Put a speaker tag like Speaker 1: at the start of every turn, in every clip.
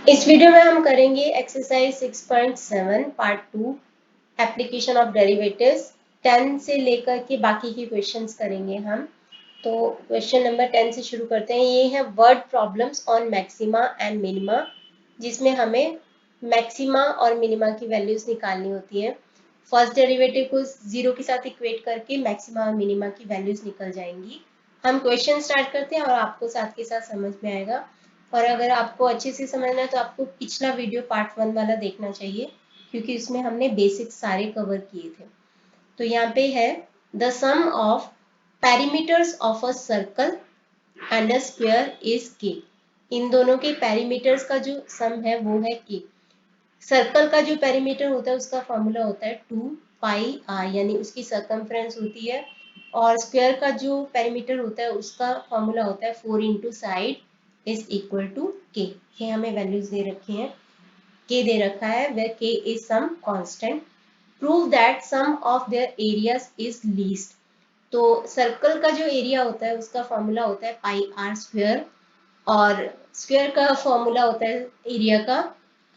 Speaker 1: इस वीडियो में हम करेंगे exercise 6.7 part 2 application of derivatives. 10 से लेकर के बाकी के क्वेश्चंस करेंगे हम। तो क्वेश्चन नंबर 10 से शुरू करते हैं। ये है word problems on maxima and minima, जिसमें हमें मैक्सिमा और मिनिमा की वैल्यूज निकालनी होती है। फर्स्ट डेरिवेटिव को जीरो के साथ इक्वेट करके मैक्सिमा और मिनिमा की वैल्यूज निकल जाएंगी। हम क्वेश्चन स्टार्ट करते हैं और आपको साथ के साथ समझ में आएगा। और अगर आपको अच्छे से समझना है तो आपको पिछला वीडियो पार्ट 1 वाला देखना चाहिए, क्योंकि उसमें हमने बेसिक सारे कवर किए थे। तो यहाँ पे है the sum of perimeters of a circle and a square is k. इन दोनों के पेरीमीटर्स का जो सम है वो है के। सर्कल का जो पेरीमीटर होता है उसका फॉर्मूला होता है 2 पाई आर, यानी उसकी सर्कमफ्रेंस होती है। और स्क्वायर का जो पेरीमीटर होता है उसका फॉर्मूला होता है 4 into side is equal to k. ये हमें वैल्यूज दे रखी हैं, के दे रखा है, where k is some constant. Prove that sum of their areas is least. तो सर्कल का जो एरिया होता है उसका फॉर्मूला होता है पाई आर स्क्वायर, और स्क्वायर का फॉर्मूला होता है एरिया का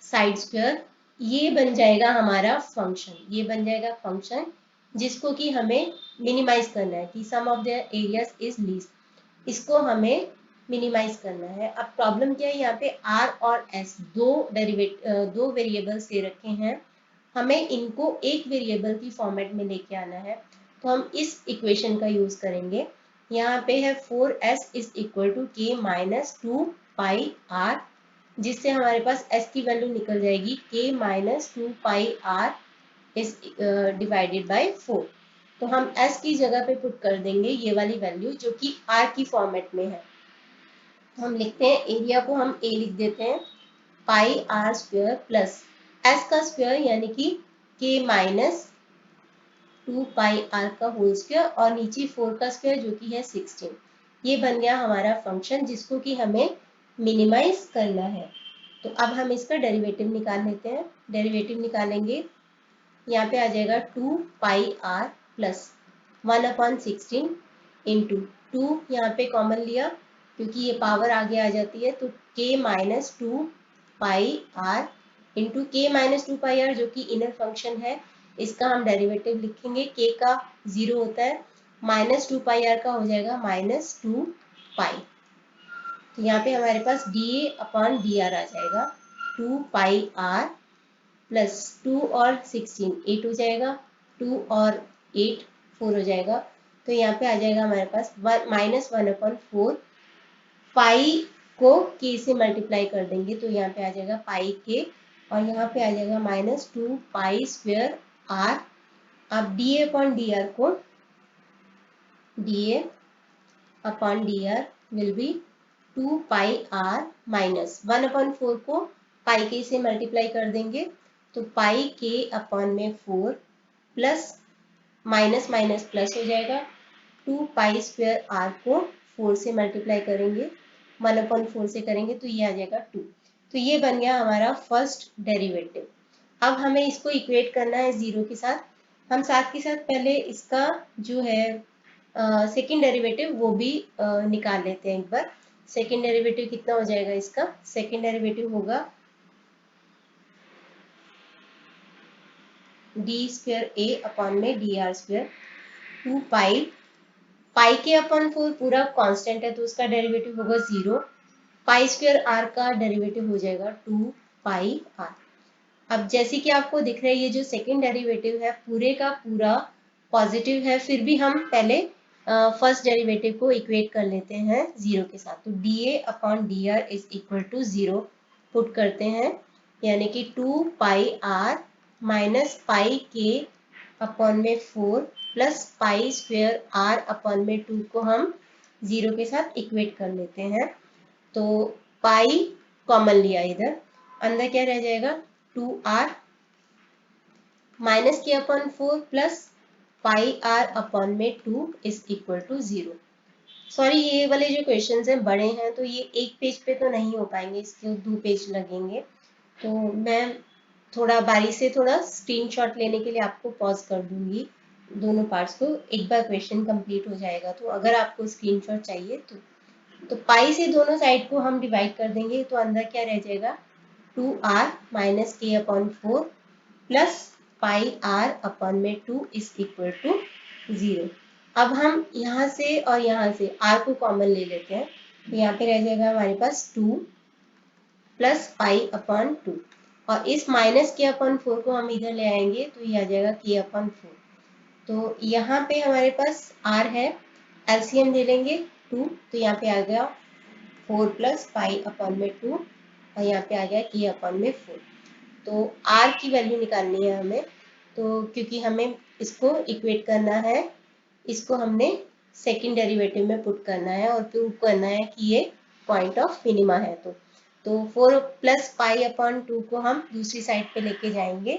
Speaker 1: साइड स्क्वायर। ये बन जाएगा हमारा फंक्शन, ये बन जाएगा फंक्शन जिसको कि हमें मिनिमाइज करना है कि sum of their areas is least. इसको हमें मिनिमाइज करना है। अब प्रॉब्लम क्या है, यहाँ पे r और s दो वेरिएबल्स दे रखे हैं। हमें इनको एक वेरिएबल की फॉर्मेट में लेके आना है, तो हम इस इक्वेशन का यूज करेंगे। यहाँ पे है 4s is equal to k minus 2 pi r, जिससे हमारे पास s की वैल्यू निकल जाएगी k minus 2 pi r is divided by 4। तो हम s की जगह पे पुट कर देंगे ये वाली वैल्यू जो कि r की फॉर्मेट में है। तो हम लिखते हैं एरिया को हम a लिख देते हैं पाई आर स्क्वायर प्लस s का स्क्वायर यानी कि k माइनस 2 पाई आर का होल स्क्वायर, और नीचे 4 का स्क्वायर जो कि है 16। ये बन गया हमारा फंक्शन जिसको कि हमें मिनिमाइज करना है। तो अब हम इसका डेरिवेटिव निकाल लेते हैं। डेरिवेटिव निकालेंगे, यहाँ पे आ जाएगा 2 पाई आर प्लस 1/16 इंटू 2, यहाँ पे कॉमन लिया क्योंकि ये पावर आगे आ जाती है, तो k minus 2 pi r into k minus 2 pi r जो कि इनर फंक्शन है, इसका हम डेरिवेटिव लिखेंगे। k का 0 होता है, माइनस 2 पाई आर का हो जाएगा माइनस 2 पाई। तो यहाँ पे हमारे पास डी ए अपॉन डी आर आ जाएगा 2 पाई आर प्लस 2 और 16 8 हो जाएगा, 2 और 8 4 हो जाएगा। तो यहाँ पे आ जाएगा हमारे पास माइनस 1/4। पाई को के से मल्टीप्लाई कर देंगे तो यहाँ पे आ जाएगा पाई के, और यहाँ पे आ जाएगा माइनस 2 पाई स्क्वायर आर। अब डी ए अपॉन डी आर को D A upon D R will be 2 pi R minus 1/4 को पाई के से मल्टीप्लाई कर देंगे तो पाई के अपॉन में 4 प्लस माइनस माइनस प्लस हो जाएगा। 2 पाई स्क्वायर आर को 4 से मल्टीप्लाई करेंगे, 1/4 से करेंगे तो ये आ जाएगा 2। तो ये बन गया हमारा फर्स्ट डेरिवेटिव। अब हमें इसको इक्वेट करना है जीरो के साथ। हम साथ के साथ पहले इसका जो है सेकेंड डेरिवेटिव वो भी निकाल लेते हैं एक बार। सेकेंड डेरिवेटिव कितना हो जाएगा इसका? सेकेंड डेरिवेटिव होगा डी स्क्वायर ए अपॉन में डी आर स्क्वायर 2 पाई, पाई के अपॉन 4 पूरा कांस्टेंट है तो उसका डेरिवेटिव होगा 0। पाई स्क्वायर आर का डेरिवेटिव हो जाएगा 2 पाई आर। अब जैसे कि आपको दिख रहा है ये जो सेकेंड डेरिवेटिव है पूरे का पूरा पॉजिटिव है, फिर भी हम पहले फर्स्ट डेरिवेटिव को इक्वेट कर लेते हैं जीरो के साथ। तो d A upon D r is equal to 0 put करते हैं, यानी कि 2 पाई आर माइनस पाई के अपॉन में 4 plus pi square r upon में 2 को हम 0 के साथ इक्वेट कर लेते हैं। तो पाई कॉमन लिया इधर, अंदर क्या रह जाएगा 2r minus k upon 4 plus pi r upon में 2 इज इक्वल टू 0। सॉरी, ये वाले जो क्वेश्चंस हैं बड़े हैं तो ये एक पेज पे तो नहीं हो पाएंगे, इसके 2 पेज लगेंगे। तो मैं थोड़ा बारी से थोड़ा स्क्रीनशॉट लेने के लिए आपको पॉज कर दूंगी दोनों पार्ट्स को, एक बार क्वेश्चन कंप्लीट हो जाएगा तो अगर आपको स्क्रीनशॉट चाहिए तो पाई से दोनों साइड को हम डिवाइड कर देंगे तो अंदर क्या रह जाएगा 2r minus k upon 4 plus pi r upon में 2 इज इक्वल टू 0। अब हम यहाँ से और यहाँ से r को कॉमन ले लेते हैं, तो यहाँ पे रह जाएगा हमारे पास 2 प्लस पाई अपॉन 2, और इस माइनस के अपॉन 4 को हम इधर ले आएंगे तो ये आ जाएगा के अपॉन 4। तो यहाँ पे हमारे पास r है, एलसीएम ले लेंगे 2, तो यहाँ पे आ गया 4 प्लस पाई अपॉन में 2, और यहाँ पे आ गया के अपॉन में 4। तो r की वैल्यू निकालनी है हमें, तो क्योंकि हमें इसको इक्वेट करना है, इसको हमने सेकंड डेरिवेटिव में पुट करना है और प्रूव करना है कि ये पॉइंट ऑफ मिनिमा है। तो 4 प्लस पाई अपॉन 2 को हम दूसरी साइड पे लेके जाएंगे,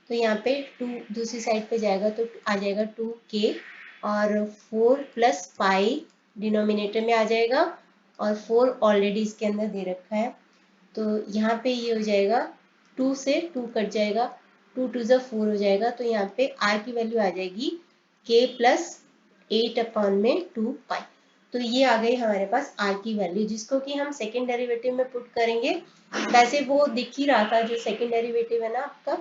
Speaker 1: तो यहाँ पे 2 दूसरी साइड पे जाएगा तो आ जाएगा 2k, और 4 प्लस पाई डिनोमिनेटर में आ जाएगा, और 4 ऑलरेडी इसके अंदर दे रखा है, तो यहाँ पे ये हो जाएगा 2 से 2 कट जाएगा, 2 2 ज़ा 4 हो जाएगा, तो यहाँ पे r की वैल्यू आ जाएगी k प्लस 8 अपॉन में 2 पाई। तो ये आ गई हमारे पास r की वैल्यू, जिसको कि हम सेकेंड डेरिवेटिव में पुट करेंगे। वैसे वो दिख ही रहा था, जो सेकेंड डेरिवेटिव है ना आपका,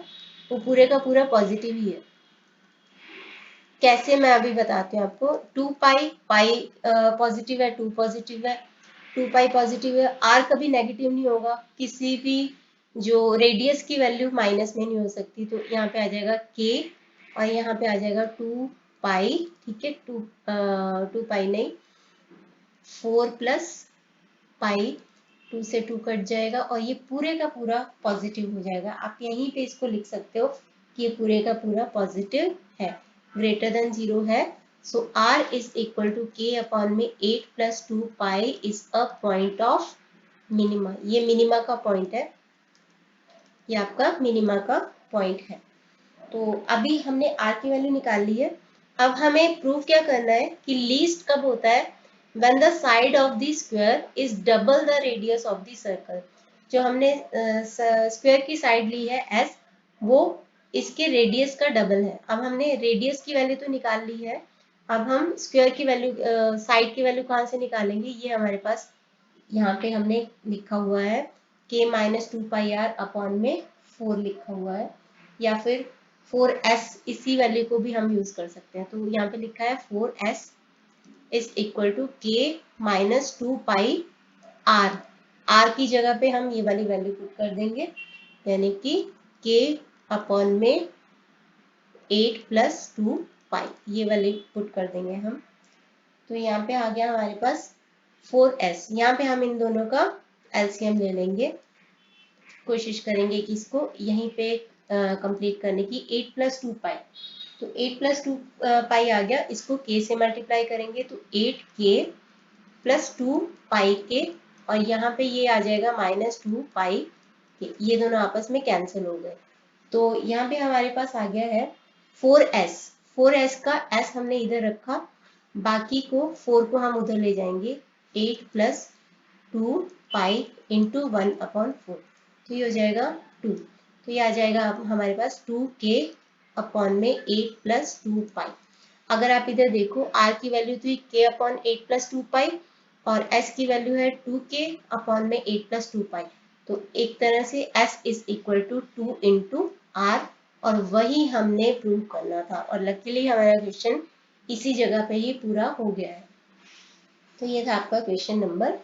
Speaker 1: वो पूरे का पूरा पॉजिटिव ही है। कैसे, मैं अभी बताती हूँ आपको। 2 पाई पॉजिटिव है, 2 पॉजिटिव है, 2 पाई पॉजिटिव है, r कभी नेगेटिव नहीं होगा, किसी भी जो रेडियस की वैल्यू माइनस में नहीं हो सकती, तो यहाँ पे आ जाएगा k, और यहाँ पे आ जाएगा 2 पाई, ठीक है, 2 पाई नहीं, 4 प्लस पाई, 2 से 2 कट जाएगा, और ये पूरे का पूरा पॉजिटिव हो जाएगा। आप यहीं पे इसको लिख सकते हो कि ये पूरे का पूरा पॉजिटिव है, ग्रेटर देन 0 है। So r is equal to k upon में 8 plus 2 pi is a point of minima. ये मिनिमा का पॉइंट है, ये आपका मिनिमा का पॉइंट है। तो अभी हमने r की वैल्यू निकाल ली है। अब हमें प्रूव क्या करना है कि लीस्ट कब होता है, when the side of the square is double the radius of the circle। जो हमने स्क्वायर की साइड ली है s, वो इसके रेडियस का डबल है। अब हमने रेडियस की वैल्यू तो निकाल ली है, अब हम स्क्वायर की वैल्यू, साइड की वैल्यू कहाँ से निकालेंगे, ये हमारे पास यहाँ पे हमने लिखा हुआ है k minus 2 pi r upon में 4 लिखा हुआ है, या फिर 4s, इसी वैल्यू को भी हम यूज कर सकते हैं। तो यहाँ पे लिखा है 4s is equal to k minus 2 pi r। r की जगह पे हम ये वाली वैल्यू पुट कर देंगे, यानी कि k अपॉन में 8 प्लस 2 पाई, ये वाली पुट कर देंगे हम। तो यहाँ पे आ गया हमारे पास 4s। यहाँ पे हम इन दोनों का एलसीएम ले लेंगे, कोशिश करेंगे कि इसको यहीं पे कंप्लीट करने की। 8 प्लस 2 पाई, तो 8 प्लस 2 पाई आ गया, इसको k से मल्टीप्लाई करेंगे तो 8k प्लस 2 पाई के, और यहाँ पे ये आ जाएगा माइनस 2 पाई के, ये दोनों आपस में कैंसिल हो गए। तो यहाँ पे हमारे पास आ गया है 4s। 4s का s हमने इधर रखा, बाकी को 4 को हम उधर ले जाएंगे, 8 प्लस 2 पाई इंटू 1 अपॉन 4, तो ये हो जाएगा 2। तो ये आ जाएगा हमारे पास 2k अपॉन में 8 प्लस 2 पाई। अगर आप इधर देखो, r की वैल्यू थी k अपॉन 8 प्लस 2 पाई, और s की वैल्यू है 2k अपॉन में 8 प्लस 2 पाई। तो एक तरह से s is equal to 2 into r, और वही हमने प्रूव करना था, और लकीली हमारा क्वेश्चन इसी जगह पे ही पूरा हो गया है। तो ये था आपका क्वेश्चन नंबर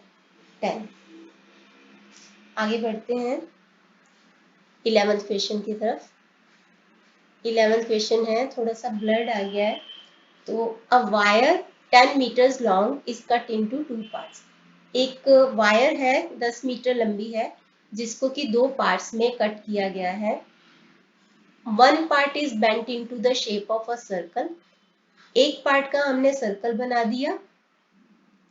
Speaker 1: 10। आगे बढ़ते हैं 11th क्वेश्चन की तरफ। 11th क्वेश्चन है, थोड़ा सा ब्लर्ड आ गया है। तो a wire 10 metres long is cut into 2 parts. एक वायर है 10 मीटर लंबी है, जिसको कि 2 पार्ट्स में कट किया गया है। One part is bent into the shape of a circle. एक पार्ट का हमने सर्कल बना दिया,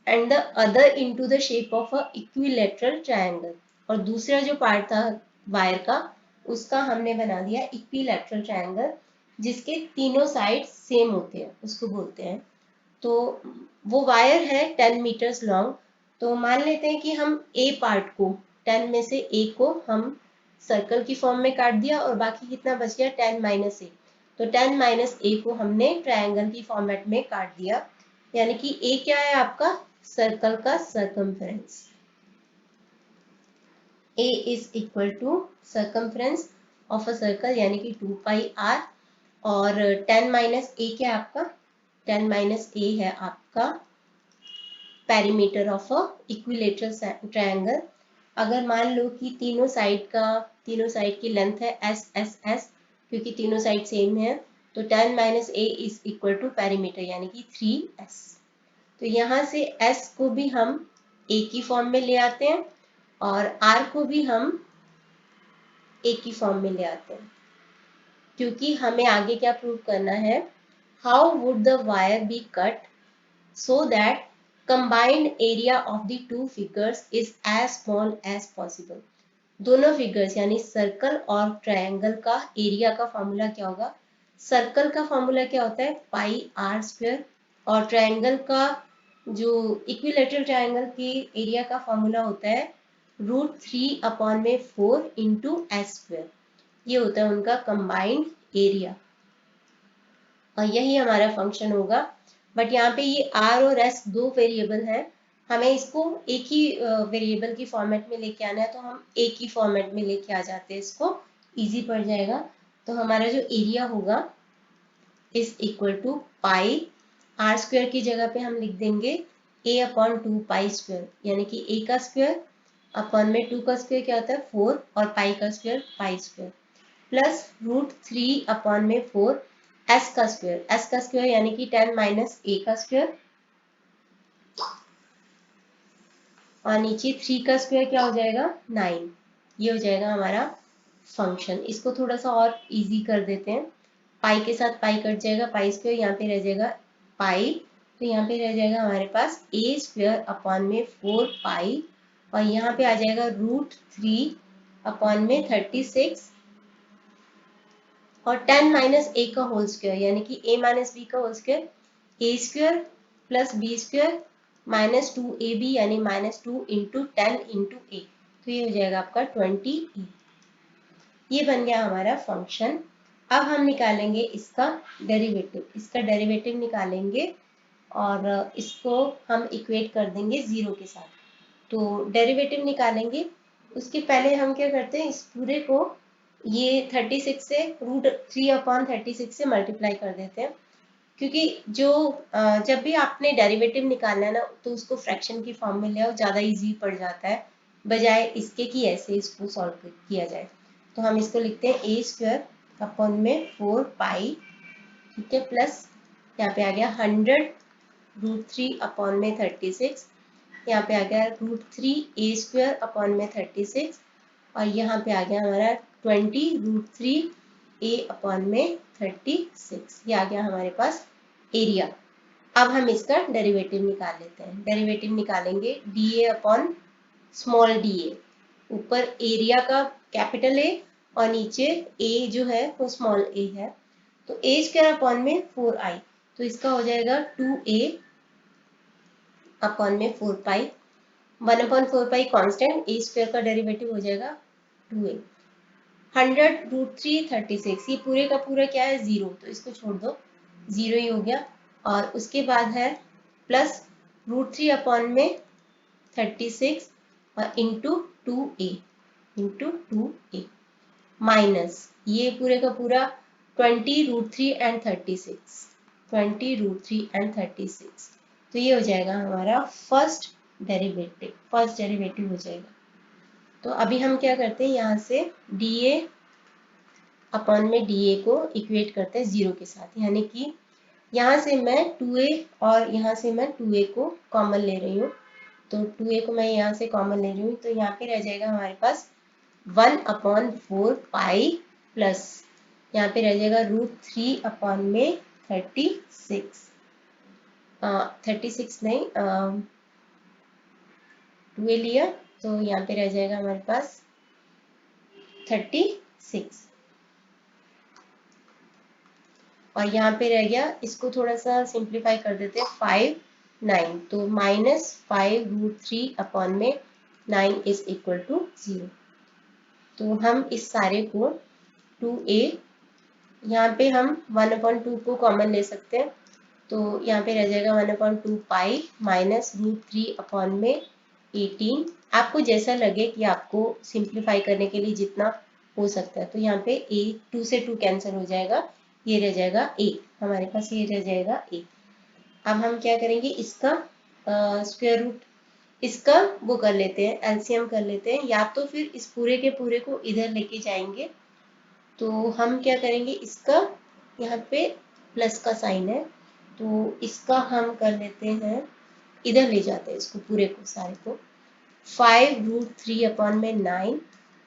Speaker 1: and the other into the shape of a equilateral triangle. और दूसरा जो पार्ट था वायर का, उसका हमने बना दिया इक्विलैटरल ट्रायंगल, जिसके तीनों साइड सेम होते हैं, उसको बोलते हैं। तो वो वायर है 10 मीटर्स लॉन्ग। तो मान लेते हैं कि हम ए पार्ट को, 10 में से ए को हम सर्कल की फॉर्म में काट दिया, और बाकी कितना बच गया, 10 माइनस ए। तो 10 माइनस ए को हमने ट्रायंगल की फॉर्मेट में काट दिया, यानी कि ए क्या है आपका, सर्कल का circumference. a is equal to circumference of a circle यानी कि 2 पाई r, और 10 माइनस ए क्या है आपका, 10 माइनस ए है आपका perimeter of a equilateral triangle. अगर मान लो कि तीनों साइड की लेंथ है एस एस एस, क्योंकि तीनों साइड सेम है, तो 10 minus a is equal to perimeter यानी कि 3s। तो यहाँ से s को भी हम a की फॉर्म में ले आते हैं और r को भी हम a की फॉर्म में ले आते हैं, क्योंकि हमें आगे क्या प्रूव करना है, how would the wire be cut so that combined area of the two figures is as small as possible। दोनों फिगर्स यानी सर्कल और ट्रायंगल का एरिया का फॉर्मूला क्या होगा, सर्कल का फॉर्मूला क्या होता है पाई आर स्क्वायर, और ट्रायंगल का जो इक्विलेटरल ट्रायंगल के एरिया का फॉर्मूला होता है √3/4 इंटू एस स्क्वायर। ये होता है उनका कंबाइंड एरिया, और यही हमारा फंक्शन होगा। बट यहाँ पे ये r और s दो वेरिएबल हैं, हमें इसको एक ही वेरिएबल की फॉर्मेट में लेके आना है, तो हम एक ही फॉर्मेट में लेके आ जाते हैं, इसको इजी पड़ जाएगा। तो हमारा जो एरिया होगा is equal to pi are square की जगह पे हम लिख देंगे a/2 पाई स्क्वायर, यानी कि a का स्क्वायर अपॉन में 2 का स्क्वायर क्या होता है 4, और पाई का square pi square, plus √3/4 S का स्क्वायर यानी कि 10 माइनस ए का स्क्वायर, और नीचे 3 का स्क्वायर क्या हो जाएगा 9। ये हो जाएगा हमारा फंक्शन। इसको थोड़ा सा और इजी कर देते हैं, पाई के साथ पाई कट जाएगा, पाई स्क्वायर यहाँ पे रह जाएगा पाई, तो यहाँ पे रह जाएगा हमारे पास ए स्क्वायर अपॉन में 4 पाई, और यहाँ पे आ जाएगा √3/36 और 10 माइनस ए का होल स्क्वायर यानी कि a माइनस बी का whole square, A square plus B square minus 2ab यानी -2 इंटू 10 इंटू ए, तो ये हो जाएगा आपका 20e। ये बन गया हमारा फंक्शन। अब हम निकालेंगे इसका डेरिवेटिव निकालेंगे, और इसको हम इक्वेट कर देंगे 0 के साथ। तो डेरिवेटिव निकालेंगे उसके पहले हम क्या करते हैं, इस पूरे को ये 36 से √3/36 से मल्टीप्लाई कर देते हैं, क्योंकि जो जब भी आपने डेरिवेटिव निकालना है ना, तो उसको फ्रैक्शन की फॉर्म में ले आओ, ज़्यादा इजी पड़ जाता है, बजाय इसके कि ऐसे इसको सॉल्व किया जाए। तो हम इसको लिखते हैं ए स्क्वायर अपॉन में 4 पाई, ठीक है, प्लस यहाँ पे आ गया 100 √3/36, यहाँ पे आ गया √3 a स्क्वायर अपॉन में 36, और यहाँ पे आ गया हमारा 20 √3 a अपॉन में 36। ये आ गया हमारे पास एरिया। अब हम इसका डेरिवेटिव निकाल लेते हैं। डेरिवेटिव निकालेंगे dA अपॉन स्मॉल da, ऊपर एरिया का कैपिटल A और नीचे a जो है वो स्मॉल a है, तो a स्क्वायर अपॉन में 4i, तो इसका हो जाएगा 2a अपॉन में 4 पाई, 1/4 पाई कांस्टेंट, ए स्क्वायर का डेरिवेटिव हो जाएगा 2a। 100 √3 36, ये पूरे का पूरा क्या है 0, तो इसको छोड़ दो, 0 ही हो गया। और उसके बाद है प्लस √3/36 और इंटू 2a माइनस ये पूरे का पूरा 20 √3 and 36, तो ये हो जाएगा हमारा फर्स्ट डेरिवेटिव हो जाएगा। तो अभी हम क्या करते हैं, यहाँ से dA अपॉन में dA को इक्वेट करते हैं 0 के साथ, यानी कि यहाँ से मैं 2a और यहाँ से मैं 2a को कॉमन ले रही हूँ, तो 2a को मैं यहाँ से कॉमन ले रही हूँ, तो यहाँ पे रह जाएगा हमारे पास 1/4 पाई प्लस यहाँ पे रह जाएगा √3 अपॉन में 36, 36 नहीं 2a लिया, तो यहाँ पे रह जाएगा हमारे पास 36, और यहाँ पे रह गया, इसको थोड़ा सा सिंप्लीफाई कर देते हैं 5 9, तो -5 √3 अपॉन में 9 इज इक्वल टू 0। तो हम इस सारे को 2a, यहाँ पे हम 1/2 को कॉमन ले सकते हैं, तो यहाँ पे रह जाएगा 1/2 पाई माइनस √3 अपॉन में 18। आपको जैसा लगे कि आपको सिंप्लीफाई करने के लिए जितना हो सकता है, तो यहाँ पे ए 2 से 2 कैंसिल हो जाएगा, ये रह जाएगा ए, हमारे पास ये रह जाएगा ए। अब हम क्या करेंगे, इसका स्क्वायर रूट, इसका वो कर लेते हैं, एलसीएम कर लेते हैं, या तो फिर इस पूरे के पूरे को इधर लेके जाएंगे। तो हम क्या करेंगे, इसका यहाँ पे प्लस का साइन है, तो इसका हम कर लेते हैं, इधर ले जाते हैं इसको पूरे को, सारे को 5√3/9,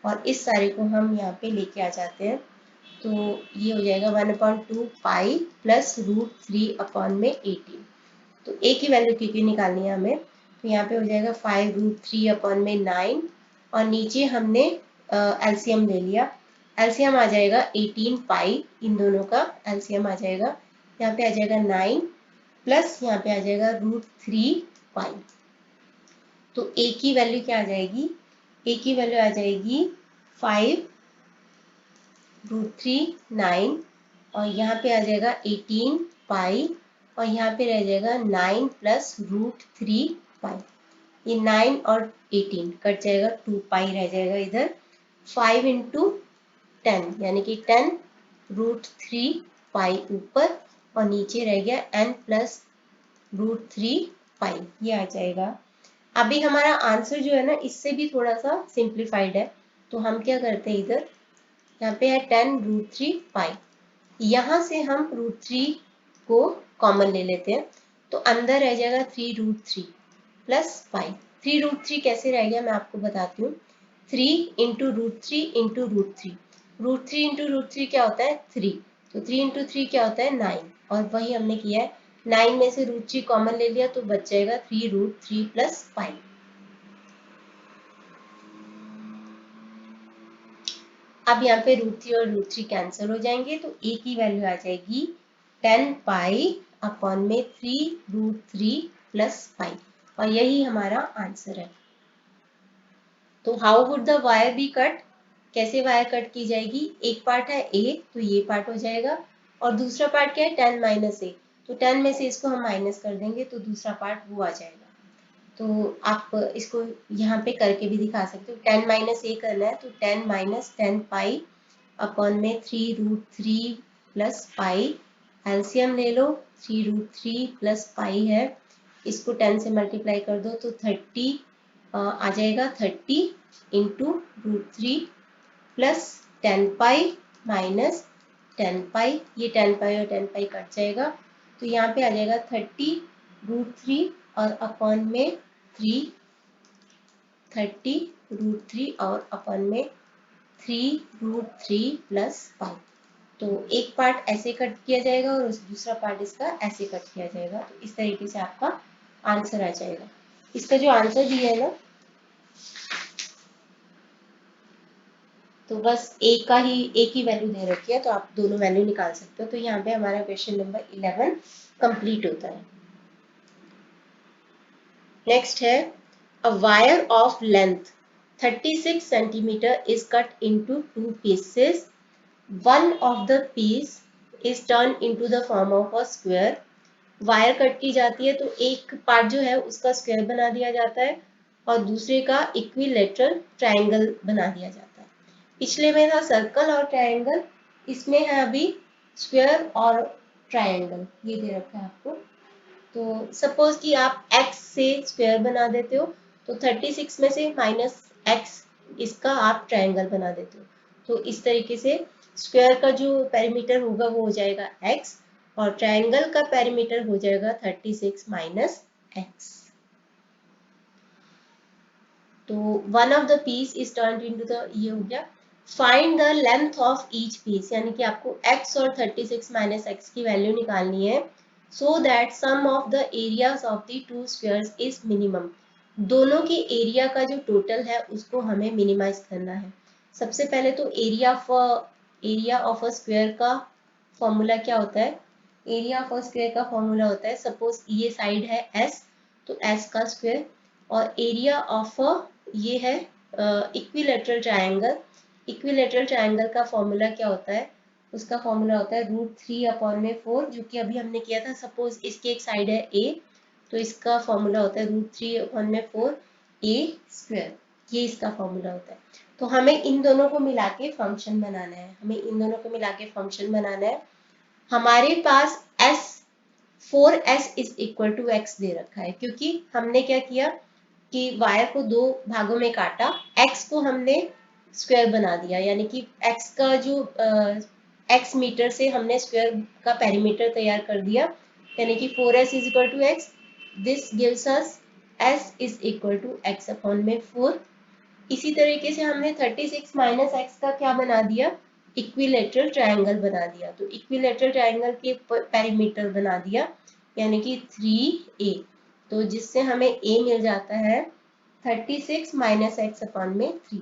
Speaker 1: और इस सारे को हम यहाँ पे लेके आ जाते हैं, तो ये हो जाएगा 1/2 पाई प्लस √3/18। तो ए की वैल्यू क्योंकि निकालनी है हमें, तो यहाँ पे हो जाएगा 5√3/9, और नीचे हमने एलसीएम ले लिया, एलसीएम आ जाएगा 18 पाई, इन दोनों का एलसीएम आ जाएगा, यहाँ पे आ जाएगा 9 प्लस यहाँ पे आ जाएगा √3 पाई। तो ए की वैल्यू क्या आ जाएगी, ए की वैल्यू आ जाएगी 5√3/9, और यहाँ पे आ जाएगा 18 पाई, और यहाँ पे रह जाएगा 9 प्लस √3 पाई। ये 9 और 18 कट जाएगा, 2 पाई रह जाएगा इधर, 5 × 10 यानी कि 10√3 पाई ऊपर, और नीचे रह गया n प्लस √3 पाई, ये आ जाएगा। अभी हमारा आंसर जो है ना, इससे भी थोड़ा सा सिंप्लीफाइड है, तो हम क्या करते हैं, इधर यहाँ पे है 10√3 पाई, यहाँ से हम √3 को कॉमन ले लेते हैं, तो अंदर रह जाएगा 3√3 प्लस पाई। 3√3 कैसे रह गया मैं आपको बताती हूँ, 3 × √3 × √3, √3 × √3 क्या होता है 3, तो 3 × 3 क्या होता है 9, और वही हमने किया है, 9 में से √3 कॉमन ले लिया, तो बच जाएगा 3√3 प्लस पाई। अब यहाँ पे √3 और √3 कैंसिल हो जाएंगे, तो ए की वैल्यू आ जाएगी 10 पाई अपॉन में 3√3 प्लस पाई, और यही हमारा आंसर है। तो how would the wire be cut, कैसे वायर कट की जाएगी, एक पार्ट है ए, तो ये पार्ट हो जाएगा, और दूसरा पार्ट क्या है 10 माइनस ए, तो 10 में से इसको हम माइनस कर देंगे, तो दूसरा पार्ट वो आ जाएगा। तो आप इसको यहाँ पे करके भी दिखा सकते हो, 10 माइनस ए करना है, तो 10 माइनस 10 पाई अपॉन में 3√3 प्लस पाई, एलसीएम ले लो, 3√3 प्लस पाई है, इसको 10 से मल्टीप्लाई कर दो, तो 30 आ जाएगा, 30 × √3 प्लस 10 पाई माइनस 10 पाई, ये 10 पाई और 10 पाई कट जाएगा, तो यहाँ पे आ जाएगा 30√3 और अपॉन में 3, 30√3 और अपॉन में 3√3 प्लस पाई। तो एक पार्ट ऐसे कट किया जाएगा और दूसरा पार्ट इसका ऐसे कट किया जाएगा, तो इस तरीके से आपका आंसर आ जाएगा। इसका जो आंसर दिया है ना, तो बस एक ही वैल्यू दे रखी है, तो आप दोनों वैल्यू निकाल सकते हो। तो यहाँ पे हमारा क्वेश्चन नंबर 11 कंप्लीट होता है। नेक्स्ट है, a wire of length 36 centimetre is cut into 2 pieces, one of the piece is turned into the form of a square। Wire cut की जाती है, तो एक पार्ट जो है उसका स्क्वायर बना दिया जाता है, और दूसरे का इक्विलेटरल ट्रायंगल बना दिया जाता है। पिछले में था सर्कल और ट्रायंगल, इसमें है अभी स्क्वायर और ट्रायंगल, ये दे रखा है आपको। तो सपोज कि आप x से स्क्वायर बना देते हो, तो 36 में से माइनस x, इसका आप ट्रायंगल बना देते हो, तो इस तरीके से स्क्वायर का जो पेरीमीटर होगा वो हो जाएगा x, और ट्रायंगल का पेरीमीटर हो जाएगा 36 माइनस x। तो one of the piece is turned into the, ये हो गया। Find the length of each piece, यानी कि आपको x और 36 माइनस x की वैल्यू निकालनी है, so that sum of the areas of the two squares is minimum. दोनों के एरिया का जो टोटल है उसको हमें मिनिमाइज करना है। सबसे पहले तो एरिया ऑफ अ स्क्वायर का फॉर्मूला क्या होता है, एरिया ऑफ अ स्क्वायर का फॉर्मूला होता है, सपोज ये साइड है s, तो s का स्क्वायर, और एरिया ऑफ ये है इक्विलेटरल ट्रायंगल। इक्विलेटरल ट्रायंगल का फॉर्मूला क्या होता है, उसका फॉर्मूला होता है √3/4, जो कि अभी हमने किया था। सपोज इसकी एक साइड है a, तो इसका फॉर्मूला होता है √3/4, a², ये इसका फॉर्मूला होता है। तो हमें इन दोनों को मिला के फंक्शन बनाना है, हमारे पास 4s is equal to x दे रखा है, क्योंकि हमने क्या किया कि वायर को दो भागों में काटा, x को हमने स्क्वायर बना दिया, यानी कि x का जो x मीटर से हमने स्क्वायर का पेरीमीटर तैयार कर दिया, यानी कि 4s is equal to x, this gives us s is equal to x upon में 4। इसी तरीके से हमने 36 माइनस एक्स का क्या बना दिया, इक्विलेटरल ट्रायंगल बना दिया। तो इक्विलेटरल ट्रायंगल के पेरीमीटर बना दिया, यानी कि 3a, तो जिससे हमें a मिल जाता है 36 माइनस एक्स अपॉन में 3।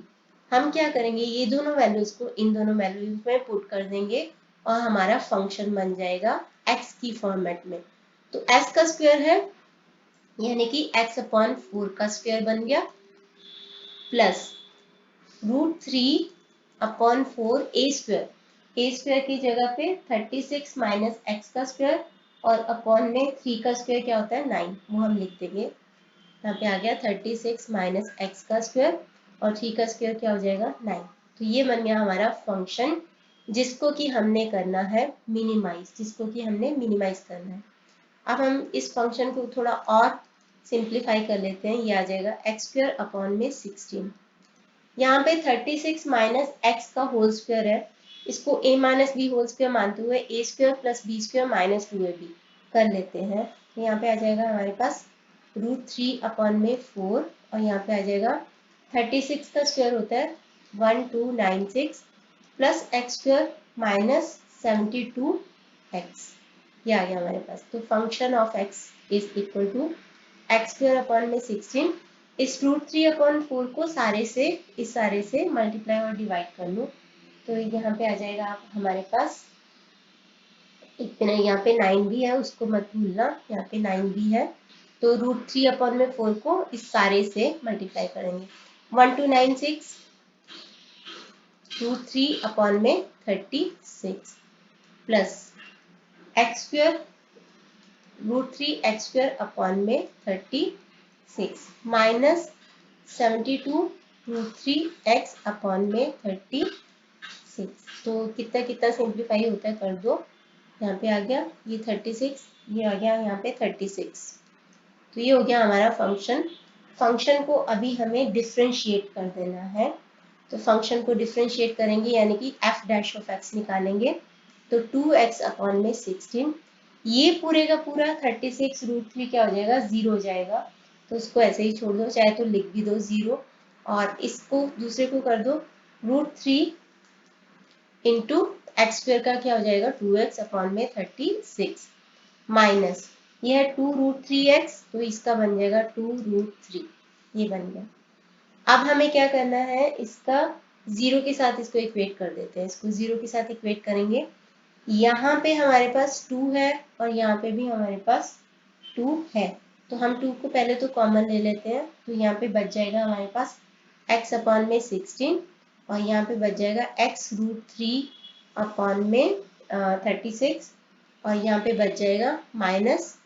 Speaker 1: हम क्या करेंगे, ये दोनों वैल्यूज को इन दोनों वैल्यूज में पुट कर देंगे और हमारा फंक्शन बन जाएगा x की फॉर्मेट में। तो s का स्क्वायर है, यानी कि x अपॉन 4 का स्क्वायर बन गया, प्लस √3 अपॉन 4 a² की जगह पे 36 माइनस एक्स का स्क्वायर और अपॉन में 3 का स्क्वायर क्या होता है 9, वो हम लिख देंगे। यहाँ पे आ गया 36 माइनस एक्स का स्क्वायर और 3 का स्क्वायर क्या हो जाएगा 9। तो ये बन गया हमारा फंक्शन, जिसको कि हमने करना है मिनिमाइज करना है। अब हम इस फंक्शन को थोड़ा और सिंप्लीफाई कर लेते हैं, ये आ जाएगा x² अपॉन में 16। यहाँ पे 36 माइनस एक्स का होल स्क्वायर है, इसको a minus b whole square मानते हुए a² plus b² minus 2ab कर लेते हैं। तो यहाँ पे आ जाएगा हमारे पास √3 अपॉन में 4 और यहाँ पे आ जाएगा 36 का स्क्वायर होता है 1296 प्लस x² माइनस 72x, ये आ गया हमारे पास। तो function of x is equal to x² upon में 16। इस √3 अपॉन 4 को इस सारे से मल्टीप्लाई और डिवाइड कर लो, तो यहाँ पे आ जाएगा हमारे पास, यहाँ पे 9 भी है, उसको मत भूलना, यहाँ पे 9 भी है। तो √3 अपॉन में 4 को इस सारे से मल्टीप्लाई करेंगे, 1296 √3 अपॉन में 36 प्लस x² √3 अपॉन में 36 माइनस 72 √3x अपॉन में 36। तो कितना कितना सिंप्लीफाई होता है कर दो, यहाँ पे आ गया ये 36, ये आ गया यहाँ पे 36। तो ये हो गया हमारा फंक्शन को अभी हमें डिफ्रेंशिएट कर देना है। तो फंक्शन को डिफ्रेंशिएट करेंगे, यानी कि f' ऑफ x निकालेंगे, तो 2x अपॉन में 16, ये पूरे का पूरा 36 √3 क्या हो जाएगा 0 हो जाएगा, तो उसको ऐसे ही छोड़ दो, चाहे तो लिख भी दो 0, और इसको दूसरे को कर दो √3 इंटू x² का क्या हो जाएगा 2x अपॉन में 36 माइनस ये है 2√3x, तो इसका बन जाएगा 2√3, ये बन गया। अब हमें क्या करना है, इसका 0 के साथ इसको इक्वेट कर देते हैं, इसको 0 के साथ इक्वेट करेंगे। यहाँ पे हमारे पास 2 है और यहाँ पे भी हमारे पास 2 है, तो हम 2 को पहले तो कॉमन ले लेते हैं, तो यहाँ पे बच जाएगा हमारे पास x अपॉन में 16 और यहाँ पे बच जाएगा x √3 अपॉन में 36 और यहाँ पे बच जाएगा माइनस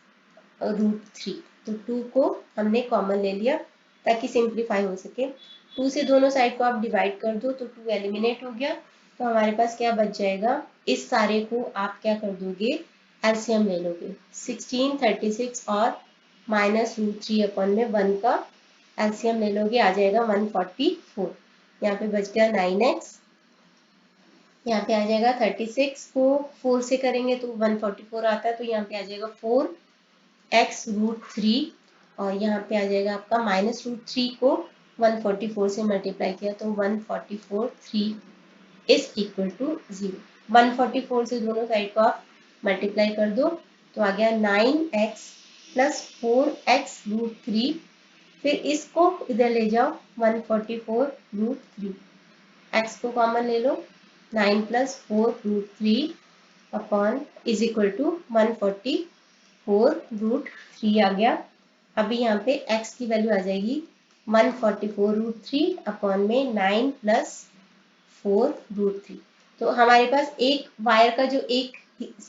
Speaker 1: √3। तो 2 को हमने कॉमन ले लिया ताकि सिंप्लीफाई हो सके। 2 से दोनों साइड को आप डिवाइड कर दो तो 2 एलिमिनेट हो गया, तो हमारे पास क्या बच जाएगा, इस सारे को आप क्या कर दोगे एलसीएम ले लोगे, 16 36 और माइनस √3 अपॉन में 1 का एलसीएम ले लोगे, आ जाएगा 144। यहाँ पे बच गया 9x, यहाँ पे आ जाएगा 36 को 4 से करेंगे तो 144 आता है, तो यहाँ पे आ जाएगा 4x √3 और यहाँ पे आ जाएगा आपका माइनस √3 को 144 से मल्टीप्लाई किया तो 144 इज इक्वल टू 0। 144 से दोनों साइड को आप मल्टीप्लाई कर दो तो आ गया 9x प्लस 4x √3, फिर इसको इधर ले जाओ 144 √3, x को कॉमन ले लो, 9 plus 4 √3 upon is equal to 144 √3 आ गया। अभी यहाँ पे x की वैल्यू आ जाएगी 144 √3 अपॉन में 9 प्लस 4 √3। तो हमारे पास एक वायर का जो एक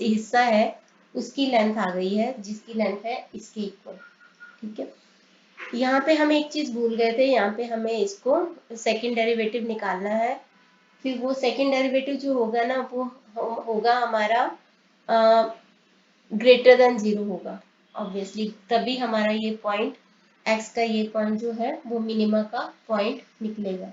Speaker 1: हिस्सा है उसकी लेंथ आ गई है, जिसकी लेंथ है इसके इक्वल, ठीक है। यहाँ पे हम एक चीज भूल गए थे, यहाँ पे हमें इसको सेकंड डेरिवेटिव निकालना है। फिर वो सेकंड डेरिवेटिव जो होगा ना वो होगा हमारा ग्रेटर देन 0 होगा ऑब्वियसली, तभी हमारा ये पॉइंट x का ये पॉइंट जो है वो मिनिमा का पॉइंट निकलेगा।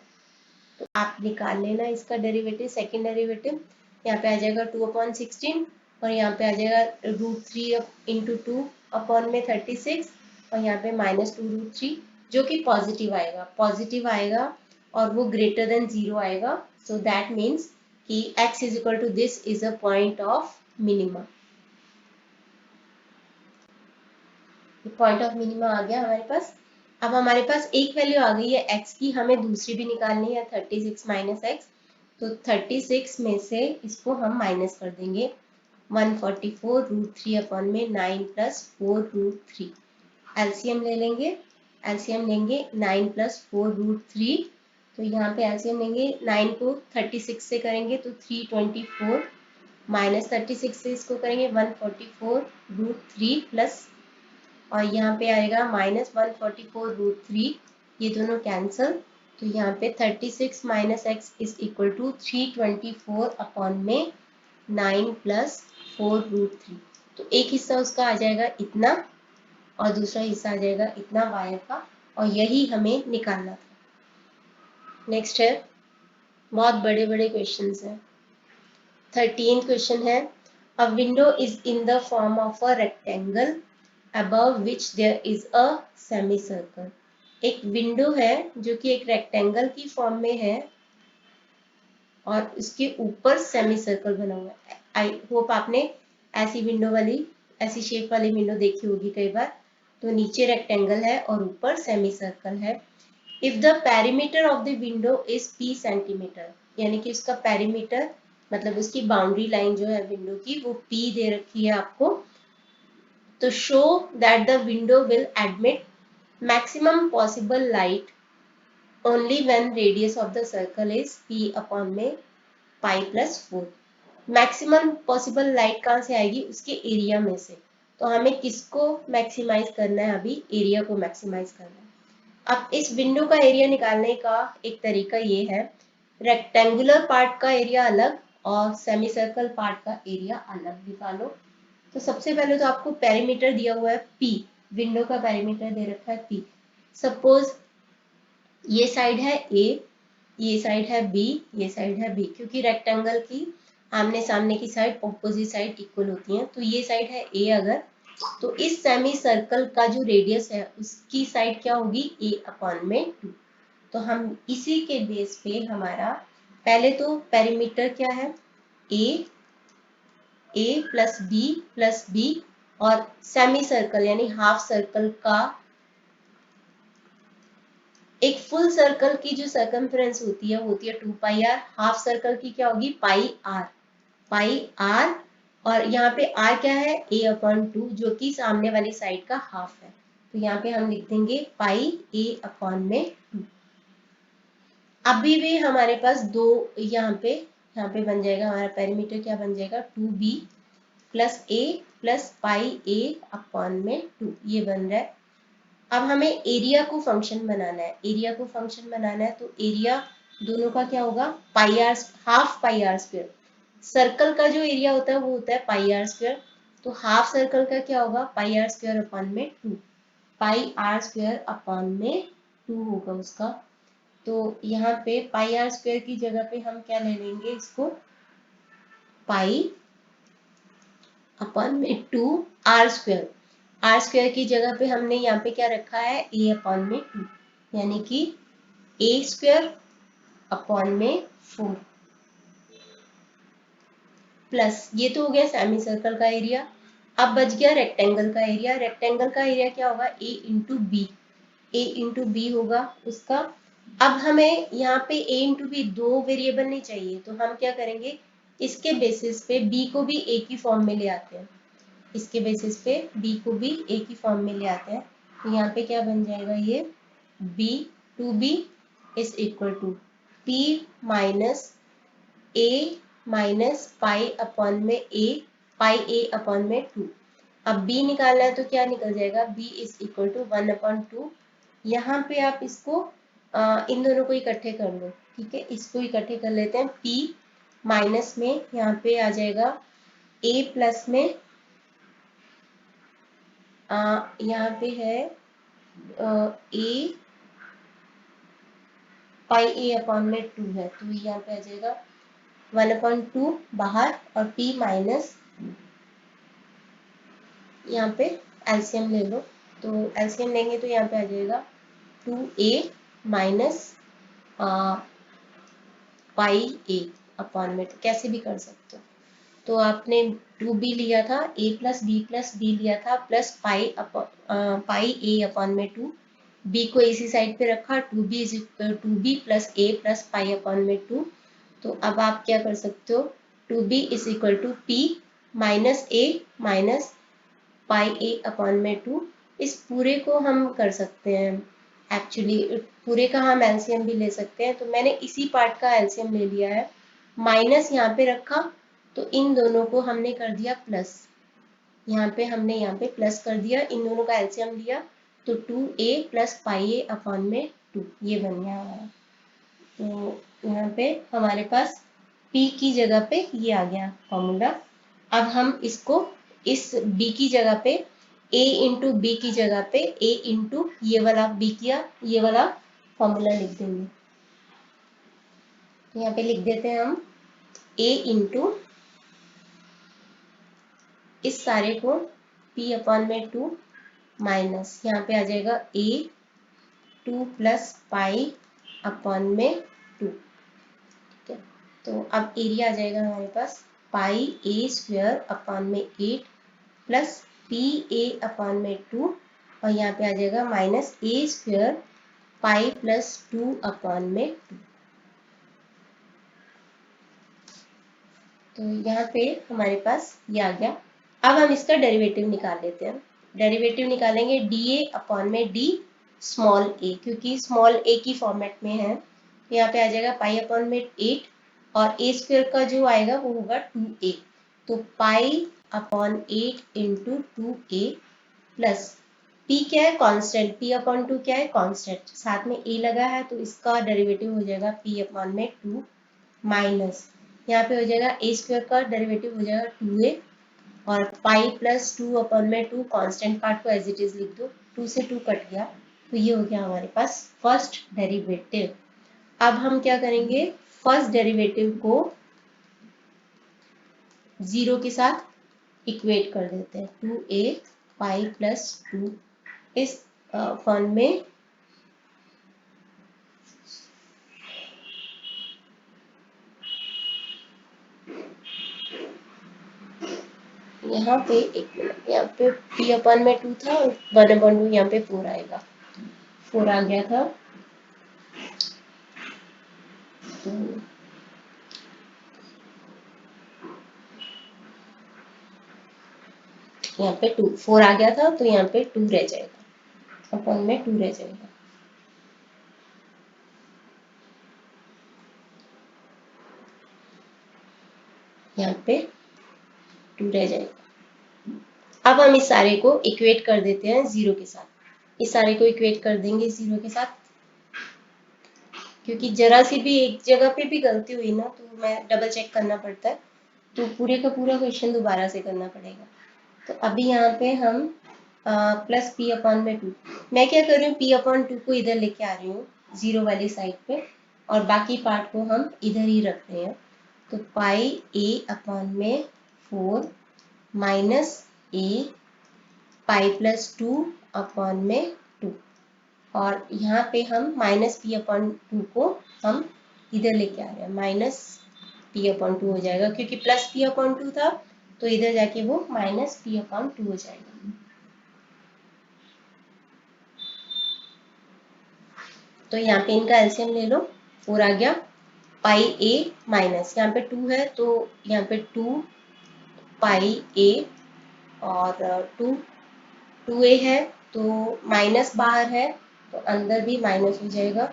Speaker 1: तो आप निकाल लेना इसका डेरिवेटिव, सेकंड डेरिवेटिव। यहाँ पे आ जाएगा 2/16 और यहाँ पे आ जाएगा √3 इंटू 2 अपॉन में 36 और यहाँ पे -2√3 जो कि पॉजिटिव आएगा और वो ग्रेटर देन 0 आएगा। सो दैट मीन्स कि x is equal to this is a point of minima. Point of minima आ गया हमारे पास। अब हमारे पास एक वैल्यू आ गई है x की, हमें दूसरी भी निकालनी है 36 माइनस एक्स। तो 36 में से इसको हम माइनस कर देंगे 144√3 अपॉन में 9 प्लस 4√3। एलसीएम ले लेंगे, एलसीएम लेंगे 9 प्लस 4√3। तो यहाँ पे एलसीएम लेंगे, 9 को 36 से करेंगे तो 324 माइनस 36 से इसको करेंगे 144√3 प्लस और यहाँ पे आएगा -144√3, ये दोनों कैंसल। तो यहाँ पे 36 minus x is equal to 324 upon में 9 प्लस 4√3। तो एक हिस्सा उसका आ जाएगा इतना और दूसरा हिस्सा आ जाएगा इतना वाई का, और यही हमें निकालना था। नेक्स्ट है, बहुत बड़े बड़े क्वेश्चंस हैं। 13th क्वेश्चन है, अ window is in the form of a rectangle above which there is a semicircle। एक विंडो है जो कि एक रेक्टेंगल की फॉर्म में है और उसके ऊपर सेमी सर्कल बना हुआ है। आई होप आपने ऐसी विंडो वाली, ऐसी शेप वाली विंडो देखी होगी कई बार। तो नीचे रेक्टेंगल है और ऊपर सेमी सर्कल है। If the perimeter of the window is p centimetre, यानी कि उसका पेरीमीटर मतलब उसकी बाउंड्री लाइन जो है विंडो की वो p दे रखी है आपको। तो show that the window will admit maximum possible light only when radius of the circle is p upon में pi plus 4। Maximum possible light कहाँ से आएगी, उसके एरिया में से। तो हमें किसको मैक्सिमाइज करना है, अभी एरिया को मैक्सिमाइज करना है। अब इस विंडो का एरिया निकालने का एक तरीका ये है, रेक्टेंगुलर पार्ट का एरिया अलग और सेमी सर्कल पार्ट का एरिया अलग निकालो। तो सबसे पहले तो आपको पेरीमीटर दिया हुआ है P, विंडो का पेरीमीटर दे रखा है P। सपोज ये साइड है A, ये साइड है B, ये साइड है B, क्योंकि रेक्टेंगल की आमने सामने की साइड ऑपोजिट साइड इक्वल होती हैं। तो ये साइड है A अगर, तो इस सेमी सर्कल का जो रेडियस है उसकी साइड क्या होगी, A अपॉन में 2। तो हम इसी के बेस पे हमारा पहले तो पेरीमीटर क्या है, A प्लस बी और सेमी सर्कल यानी हाफ सर्कल का, एक फुल सर्कल की जो सर्कमफ्रेंस होती है वो होती है 2πr, हाफ सर्कल की क्या होगी पाई आर और यहाँ पे r क्या है a/2 जो कि सामने वाली साइड का हाफ है। तो यहाँ पे हम लिख देंगे पाई a/2। अभी भी हमारे पास दो यहाँ पे बन जाएगा हमारा पेरीमीटर, क्या बन जाएगा 2b plus a plus pi a/2, ये बन रहा है। अब हमें एरिया को फंक्शन बनाना है, एरिया को फंक्शन बनाना है तो एरिया दोनों का क्या होगा pi R, half pi are square. Circle का जो एरिया होता है वो होता है पाई आर स्क्वायर, तो हाफ सर्कल का क्या होगा पाई आर स्क्वायर अपॉन में 2, पाई आर स्क्वायर अपॉन में 2 होगा उसका। तो यहाँ पे पाई आर स्क्वायर की जगह पे हम क्या ले लेंगे, इसको पाई अपॉन में 2 आर स्क्वायर। आर स्क्वायर की जगह पे हमने यहाँ पे क्या रखा है a अपॉन में 2, यानी कि a स्क्वायर अपॉन में 4 प्लस ये तो हो गया सेमी सर्कल का एरिया। अब बच गया रेक्टेंगल का एरिया। रेक्टेंगल का एरिया क्या होगा a इंटू बी होगा उसका। अब हमें यहाँ पे a इंटू बी दो वेरिएबल नहीं चाहिए, तो हम क्या करेंगे, इसके बेसिस पे b को भी a की फॉर्म में ले आते हैं, इसके बेसिस पे b को भी a की फॉर्म में ले आते हैं। तो यहाँ पे क्या बन जाएगा, ये b 2b is equal to p minus a minus pi upon में a, पाई a अपॉन में 2। अब b निकालना है तो क्या निकल जाएगा, b इज इक्वल टू 1/2 यहाँ पे आप इसको इन दोनों को इकट्ठे कर लो, ठीक है। इसको इकट्ठे कर लेते हैं। p माइनस में यहाँ पे आ जाएगा a प्लस में यहाँ पे है a पाई a अपॉन में 2 है, तो यहाँ पे आ जाएगा 1/2 बाहर, और p माइनस यहाँ पे एलसीएम ले लो, तो एलसीएम लेंगे तो यहाँ पे आ जाएगा 2a minus pi a upon में, तो कैसे भी कर सकते हो। तो आपने 2b लिया था, a प्लस बी लिया था, प्लस पाई a अपॉन में 2, b को इसी साइड पे रखा, 2b plus a plus pi upon में 2। तो अब आप क्या कर सकते हो, 2b is equal to p minus a minus pi a upon में 2। इस पूरे को हम कर सकते हैं, एक्चुअली पूरे का हम एलसीएम भी ले सकते हैं, तो मैंने इसी पार्ट का एलसीएम ले लिया है, माइनस यहाँ पे रखा, तो इन दोनों को हमने कर दिया प्लस, हमने यहाँ पे प्लस कर दिया, इन दोनों का एलसीएम लिया, तो 2a plus pi a upon में 2 ये बन गया हमारा। तो यहाँ पे हमारे पास p की जगह पे ये आ गया फॉर्मूला। अब हम इसको इस b की जगह पे a इंटू बी की जगह पे a इंटू ये वाला b किया, ये वाला फॉर्मूला लिख देंगे। तो यहाँ पे लिख देते हैं हम a इंटू इस सारे को p अपॉन में 2 माइनस यहाँ पे आ जाएगा a 2 प्लस पाई अपॉन में 2, ठीक है। तो अब एरिया आ जाएगा हमारे पास पाई a स्क्वायर अपॉन में 8 प्लस पी a अपॉन में 2, और यहाँ पे आ जाएगा minus a square pi plus 2 upon में 2। तो यहाँ पे हमारे पास ये आ गया। अब हम इसका डेरिवेटिव निकाल लेते हैं। डेरिवेटिव निकालेंगे dA अपॉन में d स्मॉल a, क्योंकि स्मॉल a की फॉर्मेट में है, तो यहाँ पे आ जाएगा पाई अपॉन में 8, और a स्क्वायर का जो आएगा वो होगा 2a, तो pi upon 8 into 2a plus p क्या है, कांस्टेंट, p अपॉन 2 क्या है, कांस्टेंट, साथ में a लगा है, तो इसका डेरिवेटिव हो जाएगा p अपॉन में 2 माइनस यहाँ पे हो जाएगा a स्क्वायर का डेरिवेटिव हो जाएगा 2a, और पाई प्लस 2 अपॉन में 2, कांस्टेंट पार्ट को एज इट इज लिख दो, 2 से 2 कट गया, तो ये हो गया हमारे पास फर्स्ट डेरिवेटिव। अब हम क्या करेंगे, फर्स्ट डेरिवेटिव को 0 के साथ इक्वेट कर देते हैं, 2a पाई प्लस 2 इस फॉर्म में यहाँ पे एक मिनट, यहाँ पे p अपॉन में 2 था, 1/2 यहाँ पे 4 आएगा, 4 आ गया था, तो यहाँ पे 2 4 आ गया था, तो यहाँ पे 2 रह जाएगा, अपॉन में 2 रह जाएगा। यहाँ पे 2 रह जाएगा। अब हम इस सारे को इक्वेट कर देते हैं 0 के साथ, इस सारे को इक्वेट कर देंगे 0 के साथ, क्योंकि जरा सी भी एक जगह पे भी गलती हुई ना, तो मैं डबल चेक करना पड़ता है, तो पूरे का पूरा क्वेश्चन दोबारा से करना पड़ेगा। तो अभी यहाँ पे हम प्लस p अपॉन में 2, मैं क्या कर रही हूँ, p अपॉन 2 को इधर लेके आ रही हूँ 0 वाली साइड पे, और बाकी पार्ट को हम इधर ही रख रहे हैं, तो पाई a अपॉन में 4 minus a pi plus 2 upon में 2, और यहाँ पे हम माइनस p अपॉन 2 को हम इधर लेके आ रहे हैं, माइनस p अपॉन 2 हो जाएगा, क्योंकि प्लस p अपॉन 2 था, तो इधर जाके वो माइनस p अपॉन 2 हो जाएगा। तो यहाँ पे इनका एलसीएम ले लो, 4 आ गया, पाई a माइनस यहाँ पे 2 है, तो यहाँ पे 2 पाई a, और 2a है, तो माइनस बाहर है, तो अंदर भी माइनस हो जाएगा,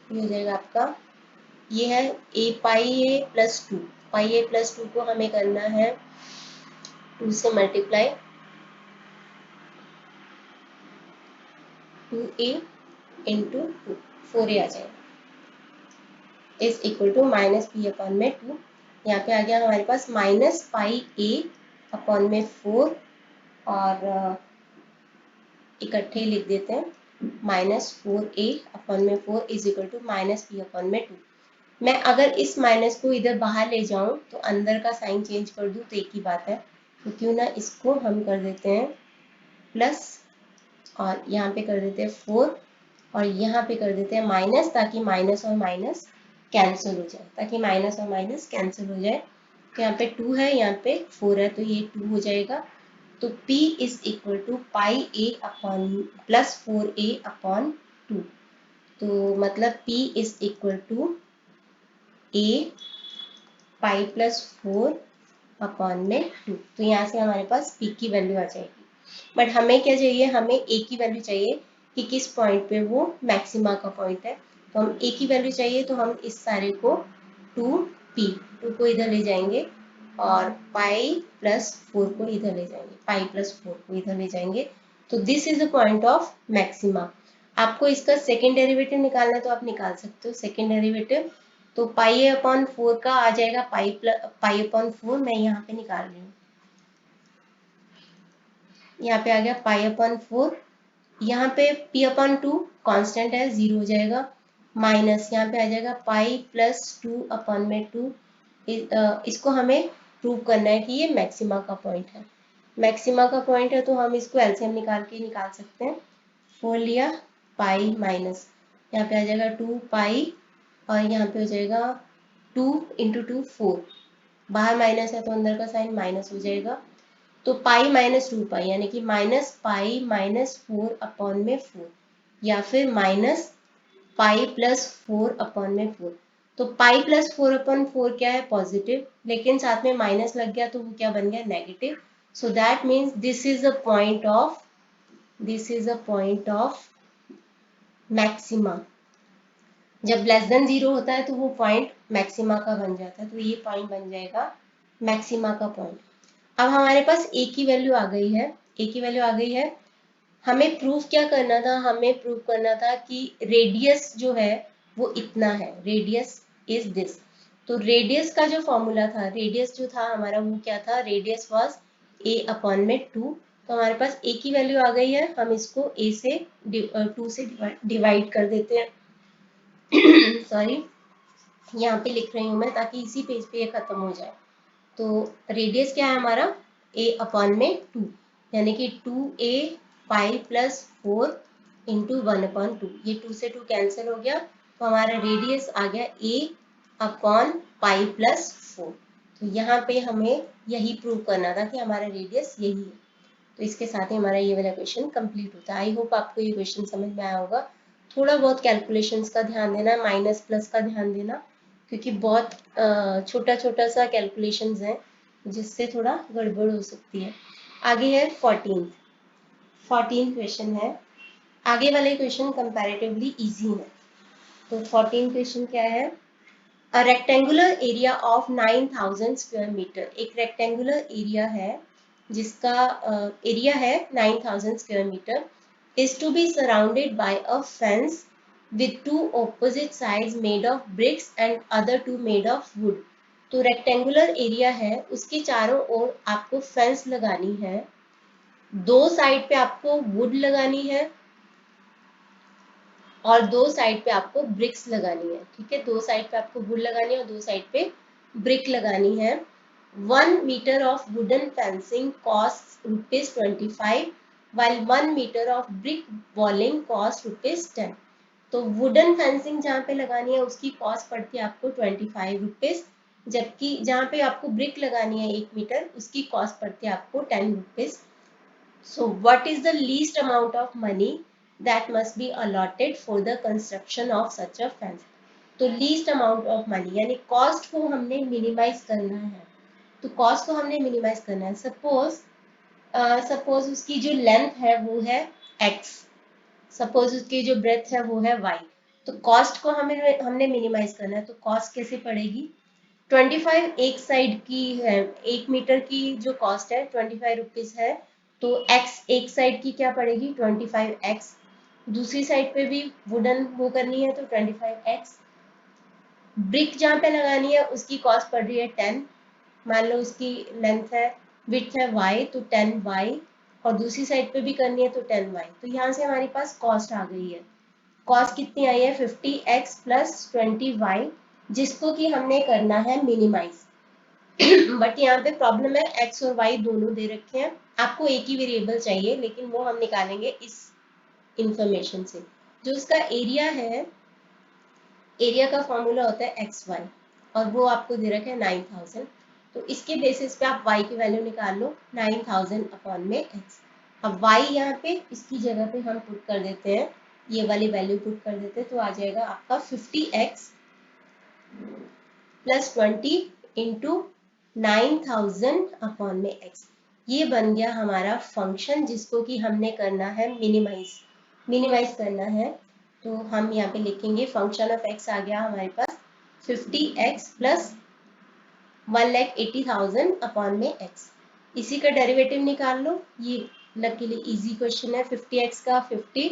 Speaker 1: ये हो जाएगा आपका, ये है a pi a plus 2, pi a plus 2 को हमें करना है 2 से मल्टीप्लाई, 2a इंटू 2, 4a आ जाएगा, is equal to minus p upon में 2। यहाँ पे आ गया हमारे पास माइनस पाई ए अपॉन में 4, और इकट्ठे लिख देते हैं, -4a अपॉन में 4 is equal to minus p upon में 2। मैं अगर इस माइनस को इधर बाहर ले जाऊं तो अंदर का साइन चेंज कर दूं तो एक ही बात है, तो क्यों ना इसको हम कर देते हैं प्लस, और यहाँ पे कर देते हैं 4, और यहाँ पे कर देते हैं माइनस, ताकि माइनस और माइनस कैंसिल हो जाए, ताकि माइनस और माइनस कैंसिल हो जाए। तो यहाँ पे 2 है, यहाँ पे 4 है, तो ये 2 हो जाएगा। तो P is equal to pi a upon plus 4a upon 2। तो मतलब P is equal to a pi plus 4 upon में 2। तो यहाँ से हमारे पास P की वैल्यू आ जाएगी। बट हमें क्या चाहिए, हमें A की वैल्यू चाहिए कि किस पॉइंट पे वो मैक्सिमा का पॉइंट है। तो हम A की वैल्यू चाहिए, तो हम इस सारे को 2 को इधर ले जाएंगे, और पाई प्लस 4 को इधर ले जाएंगे, पाई प्लस 4 को इधर ले जाएंगे। तो this is the point of maxima. आपको इसका सेकेंड डेरिवेटिव निकालना है तो आप निकाल सकते हो सेकेंड डेरिवेटिव। तो पाई अपॉन 4 का आ जाएगा पाई अपॉन 4, मैं यहाँ पे निकाल रही हूँ। यहाँ पे आ गया पाई अपॉन 4, यहाँ पे p अपॉन 2 कॉन्स्टेंट है, 0 हो जाएगा, माइनस यहाँ पे आ जाएगा पाई प्लस 2 अपॉन में 2। इसको हमें प्रूव करना है कि ये मैक्सिमा का पॉइंट है। मैक्सिमा का पॉइंट है तो हम इसको एलसीएम निकाल सकते हैं। 4 लिया, पाई माइनस यहाँ पे आ जाएगा 2 पाई, और यहाँ पे हो जाएगा 2 इंटू 2 4, बाहर माइनस है तो अंदर का साइन माइनस हो जाएगा। तो पाई माइनस 2 पाई, यानी कि माइनस पाई माइनस 4 अपॉन में 4, या फिर माइनस पाई प्लस 4 अपॉन में 4। तो पाई प्लस 4 अपॉन 4 क्या है, पॉजिटिव, लेकिन साथ में माइनस लग गया तो वो क्या बन गया, negative. So that means this is the point of maxima. जब लेस देन 0 होता है तो वो पॉइंट मैक्सिमा का बन जाता है, तो ये पॉइंट बन जाएगा मैक्सिमा का पॉइंट। अब हमारे पास ए की वैल्यू आ गई है, ए की वैल्यू आ गई है। हमें प्रूफ क्या करना था, हमें प्रूफ करना था कि रेडियस जो है वो इतना है, रेडियस इज दिस। तो रेडियस का जो फॉर्मूला था, रेडियस जो था हमारा वो क्या था, रेडियस वाज a अपॉन में 2। तो हमारे पास a की वैल्यू आ गई है, हम इसको a से 2 से डिवाइड कर देते हैं। सॉरी, यहाँ पे लिख रही हूँ मैं ताकि इसी पेज पे ये खत्म हो जाए। तो रेडियस क्या है हमारा, a अपॉन में 2, यानी कि 2a पाई प्लस 4 इंटू 1 अपॉन 2। ये 2 से 2 कैंसिल हो गया, तो हमारा रेडियस आ गया a अपॉन पाई प्लस 4। तो यहाँ पे हमें यही प्रूव करना था कि हमारा रेडियस यही है। तो इसके साथ ही हमारा ये वाला क्वेश्चन कंप्लीट होता है। आई होप आपको ये क्वेश्चन समझ में आया होगा। थोड़ा बहुत कैलकुलेशंस का ध्यान देना, माइनस प्लस का ध्यान देना, क्योंकि बहुत छोटा छोटा सा कैलकुलेशंस है जिससे थोड़ा गड़बड़ हो सकती है। आगे है 14th क्वेश्चन है। आगे वाले क्वेश्चन कंपैरेटिवली इजी है। तो 14th क्वेश्चन क्या है, a rectangular area of 9000 square metre. एक रेक्टेंगुलर एरिया है जिसका एरिया है 9000 square metre, is to be surrounded by a fence with two opposite sides made of bricks and other two made of wood। तो rectangular area है, उसके चारों ओर आपको fence लगानी है, दो साइड पे आपको वुड लगानी है, और दो साइड पे आपको ब्रिक्स लगानी है। ठीक है, दो साइड पे आपको वुड लगानी है और दो साइड पे ब्रिक लगानी है। 1 metre of wooden fencing cost ₹25, while 1 metre of brick walling cost ₹10। तो वुडन फेंसिंग जहाँ पे लगानी है उसकी कॉस्ट पड़ती है आपको ₹25, जबकि जहाँ पे आपको ब्रिक लगानी है 1 मीटर उसकी कॉस्ट पड़ती है आपको ₹10। So what is the least amount of money that must be allotted for the construction of such a fence? तो least amount of money यानी cost को हमने minimize करना है। तो cost को हमने minimize करना है। Suppose उसकी जो length है वो है x, suppose उसकी जो breadth है वो है y। तो cost को हमने minimize करना है। तो cost कैसे पड़ेगी, 25 एक साइड की है, 1 मीटर की जो कॉस्ट है ₹25 है, तो x एक साइड की क्या पड़ेगी 25x, दूसरी साइड पे भी वुडन वो करनी है तो 25x। ब्रिक जहाँ पे लगानी है उसकी कॉस्ट पड़ रही है 10, मान लो उसकी लेंथ है, विड्थ है y, तो 10y, और दूसरी साइड पे भी करनी है तो 10y। तो यहाँ से हमारे पास कॉस्ट आ गई है। कॉस्ट कितनी आई है 50x प्लस 20y, जिसको कि हमने करना है मिनिमाइज। बट यहाँ पे प्रॉब्लम है x और y दोनों दे रखे हैं, आपको एक ही वेरिएबल चाहिए, लेकिन वो हम निकालेंगे इस इंफॉर्मेशन से। जो उसका एरिया है, एरिया का फॉर्मूला होता है एक्स वाई, और वो आपको दे रखा है 9000। तो इसके बेसिस पे आप y की वैल्यू निकाल लो 9000 अपॉन में x। अब y यहाँ पे इसकी जगह पे हम पुट कर देते हैं, ये वाली वैल्यू पुट कर देते हैं, तो आ जाएगा आपका 50x प्लस 20 इंटू 9000 अपॉन में x। ये बन गया हमारा फंक्शन, जिसको कि हमने करना है मिनिमाइज करना है। तो हम यहाँ पे लिखेंगे फंक्शन ऑफ x आ गया हमारे पास 50x प्लस 1,80,000 अपॉन में x। इसी का डेरिवेटिव निकाल लो, ये लकीली इजी क्वेश्चन है। 50x का 50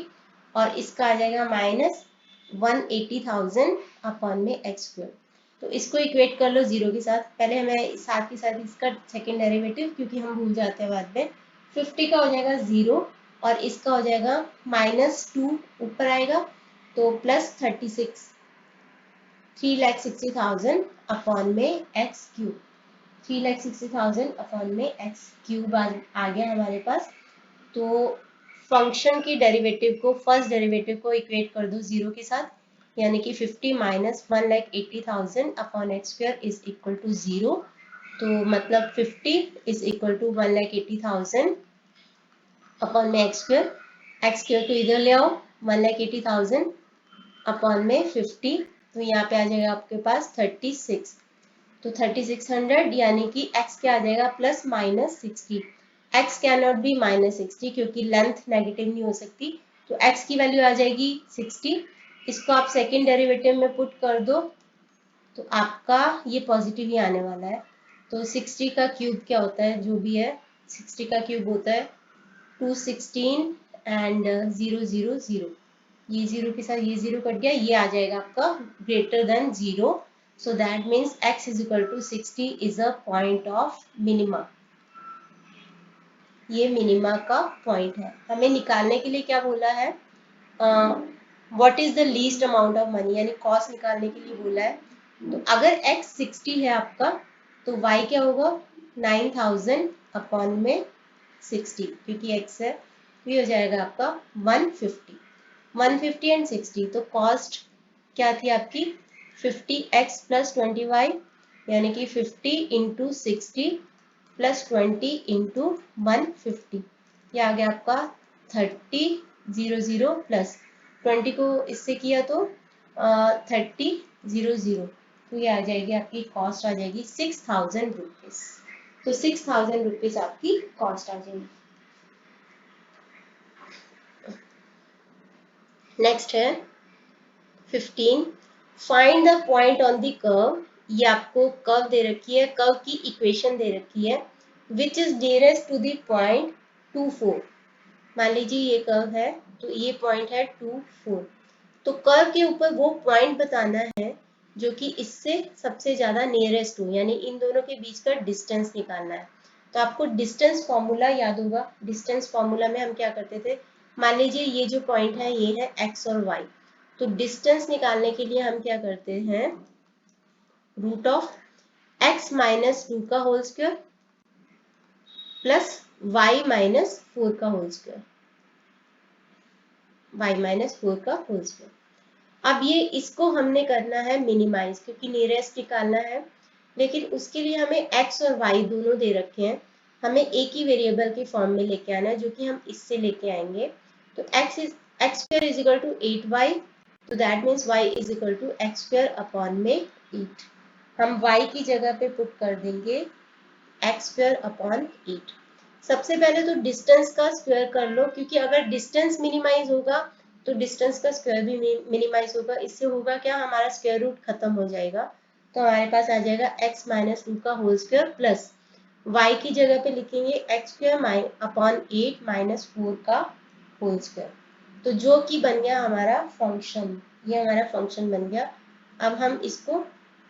Speaker 1: और इसका आ जाएगा माइनस 180,000 अपॉन में x स्क्वायर। तो इसको इक्वेट कर लो जीरो के साथ, पहले हमें साथ के साथ इसका सेकेंड डेरिवेटिव, क्योंकि हम भूल जाते हैं बाद में। 50 का हो जाएगा जीरो और इसका हो जाएगा -2 ऊपर आएगा, तो प्लस 36, 3,60,000 अपॉन में x क्यूब। 3,60,000 अपॉन में x क्यूब आ गया हमारे पास। तो फंक्शन की डेरिवेटिव को, फर्स्ट डेरिवेटिव को इक्वेट कर दो जीरो के साथ, यानी कि 50 minus 1,80,000 upon x square is equal to zero. तो मतलब 50 इज इक्वल टू 1,80,000 अपॉन में एक्स स्क्वायर को इधर ले आओ, 1,80,000 अपॉन में 50, तो यहाँ पे आ जाएगा आपके पास 36। तो 3600, यानी कि x क्या आ जाएगा plus minus 60। x can not be minus 60 क्योंकि लेंथ नेगेटिव नहीं हो सकती, तो x की वैल्यू आ जाएगी 60। इसको आप सेकेंड डेरिवेटिव में पुट कर दो, तो आपका ये पॉजिटिव ही आने वाला है। तो 60 का क्यूब क्या होता है, जो भी है 60 का क्यूब होता है 216 एंड 000। ये जीरो के साथ ये जीरो कट गया, ये आ जाएगा आपका greater than zero. So that means x is equal to 60 is a point of minima. ये मिनिमा का पॉइंट है। हमें निकालने के लिए क्या बोला है, what is the least amount of money, यानी कॉस्ट निकालने के लिए बोला है। तो अगर x 60 है आपका, तो y क्या होगा 9000 अपॉन में 60, क्योंकि x है, ये हो जाएगा आपका 150 एंड 60। तो कॉस्ट क्या थी आपकी 50x प्लस 20y, यानी कि 50 इंटू 60 प्लस 20 इंटू 150, ये आ गया आपका 3000 प्लस 20 को इससे किया तो 3000, तो ये आ जाएगी आपकी कॉस्ट आ जाएगी 6,000 रुपीज। तो 6,000 रुपीज आपकी कॉस्ट आ जाएगी। नेक्स्ट है 15, find the point on the curve. ये आपको कर्व दे रखी है, कर्व की इक्वेशन दे रखी है, which is nearest to the point 2, 4। मान लीजिए ये कर्व है, तो ये पॉइंट है 2, 4। तो कर्व के ऊपर वो पॉइंट बताना है जो कि इससे सबसे ज्यादा नियरेस्ट हो, यानी इन दोनों के बीच का डिस्टेंस निकालना है। तो आपको डिस्टेंस फॉर्मूला याद होगा। डिस्टेंस फॉर्मूला में हम क्या करते थे, मान लीजिए ये जो पॉइंट है ये है x और y, तो डिस्टेंस निकालने के लिए हम क्या करते हैं, रूट ऑफ x माइनस 2 का whole square plus y minus 4 का होल स्क्वायर, y माइनस 4 का होल स्क्वायर। अब ये इसको हमने करना है मिनिमाइज, क्योंकि नियरेस्ट निकालना है, लेकिन उसके लिए हमें x और y दोनों दे रखे हैं, हमें एक ही वेरिएबल के फॉर्म में लेके आना है, जो कि हम इससे लेके आएंगे। तो x square is equal to 8y, तो that means y is equal to x square upon में 8। हम y की जगह पे पुट कर देंगे एक्स स्क्वायर अपॉन 8। सबसे पहले तो डिस्टेंस का स्क्वायर कर लो, क्योंकि अगर डिस्टेंस मिनिमाइज होगा तो डिस्टेंस का स्क्वायर भी मिनिमाइज होगा। इससे होगा क्या, हमारा स्क्वायर रूट खत्म हो जाएगा। तो हमारे पास आ जाएगा x माइनस 2 का होल स्क्वायर प्लस y की जगह पे लिखेंगे एक्स स्क्वायर अपॉन 8 माइनस 4 का होल स्क्वायर। तो जो कि बन गया हमारा फंक्शन, ये हमारा फंक्शन बन गया। अब हम इसको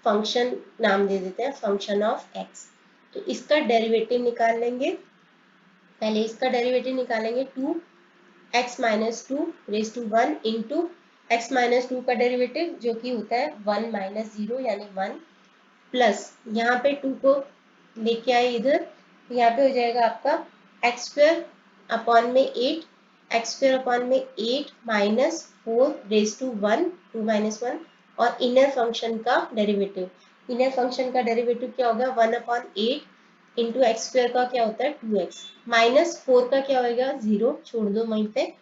Speaker 1: फंक्शन नाम दे देते हैं, फंक्शन ऑफ एक्स। तो इसका डेरिवेटिव निकाल लेंगे, पहले इसका डेरिवेटिव निकालेंगे, 2x minus two raise to 1 into x minus two का डेरिवेटिव जो कि होता है 1 माइनस 0 यानी 1 प्लस यहाँ पे 2 को लेके आए इधर, तो यहाँ पे हो जाएगा आपका एक्स स्क्वायर अपॉन में 8, एक्स स्क्वायर अपॉन में 8 माइनस 4 रेज टू 1, 2 माइनस 1, और इनर फंक्शन का डेरिवेटिव, इनर फंक्शन का डेरिवेटिव क्या होगा 1 अपॉन 8 इंटू एक्स स्क्वायर का क्या होता है 2x, माइनस 4 का क्या होगा 0, छोड़ दो वहीं पे,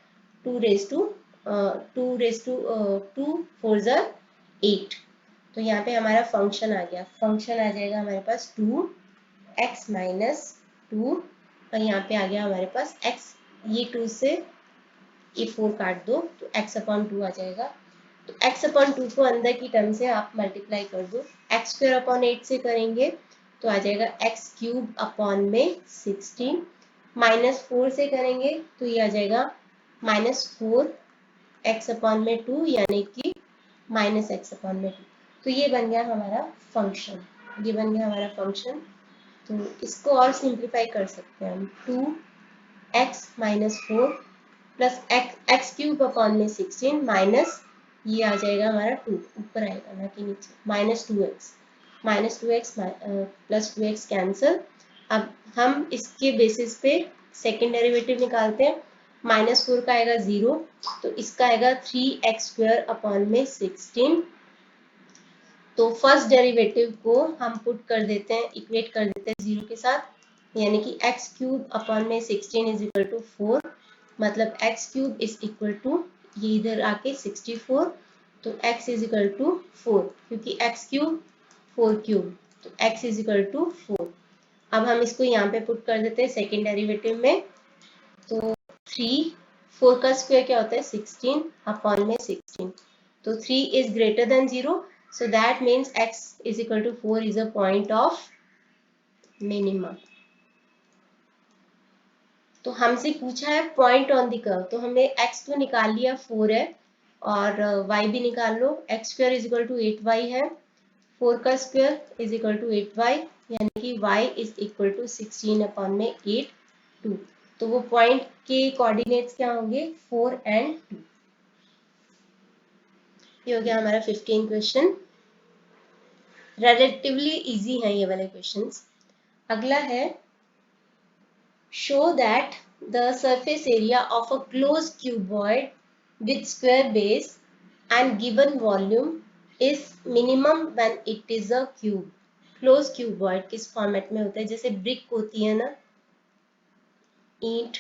Speaker 1: 2 रेज टू 2 4 ज़र 8। तो यहाँ पे हमारा फंक्शन आ गया, फंक्शन आ जाएगा हमारे पास 2x माइनस 2, और यहाँ पे आ गया हमारे पास x, ये 2 से ये 4 काट दो तो x अपॉन 2 आ जाएगा। तो x अपॉन 2 को अंदर की टर्म से आप मल्टीप्लाई कर दो, एक्स स्क्वायर अपॉन 8 से करेंगे तो आ जाएगा एक्स क्यूब अपॉन में 16, माइनस 4 से करेंगे तो ये आ जाएगा माइनस 4 एक्स अपॉन में 2 यानी कि माइनस एक्स अपॉन में 2। तो ये बन गया हमारा फंक्शन, ये बन गया हमारा फंक्शन। तो इसको और सिंप्लीफाई कर सकते हैं हम, 2x minus 4 plus x cube upon में 16 माइनस ये आ जाएगा हमारा 2, ऊपर आएगा ना कि नीचे, minus 2x, minus 2x plus 2x cancel. अब हम इसके बेसिस पे सेकेंड डेरिवेटिव निकालते हैं, माइनस 4 का आएगा 0, तो इसका आएगा 3x स्क्वायर अपॉन में 16। तो फर्स्ट डेरिवेटिव को हम पुट कर देते हैं, इक्वेट कर देते हैं 0 के साथ, यानी कि एक्स क्यूब अपॉन में 16 इज इक्वल टू 4, मतलब x cube is equal to ये इधर आके 64, तो x इज इक्वल टू 4, क्योंकि x क्यूब 4 क्यूब, तो x इज इक्वल टू 4। अब हम इसको यहाँ पे पुट कर देते हैं सेकेंड डेरिवेटिव में, तो 3, 4 का स्क्वायर क्या होता है 16 अपॉन में 16, तो 3 is greater than 0, so that means x is equal to 4 is a point of minimum। तो हमसे पूछा है पॉइंट ऑन द कर्व, तो हमने x तो निकाल लिया 4 है, और y भी निकाल लो, X square is equal to 8y है, 4 का square is equal to 8y, यानी कि y is equal to 16 upon में 8 2। तो वो पॉइंट के कोऑर्डिनेट्स क्या होंगे 4 एंड 2। ये हो गया हमारा 15 क्वेश्चन, रिलेटिवली इजी है ये वाले क्वेश्चंस। अगला है show that the surface area of a close cuboid with square base and given volume is minimum when it is a cube. Close cuboid किस फॉर्मेट में होता है, जैसे ब्रिक होती है ना, ईंट,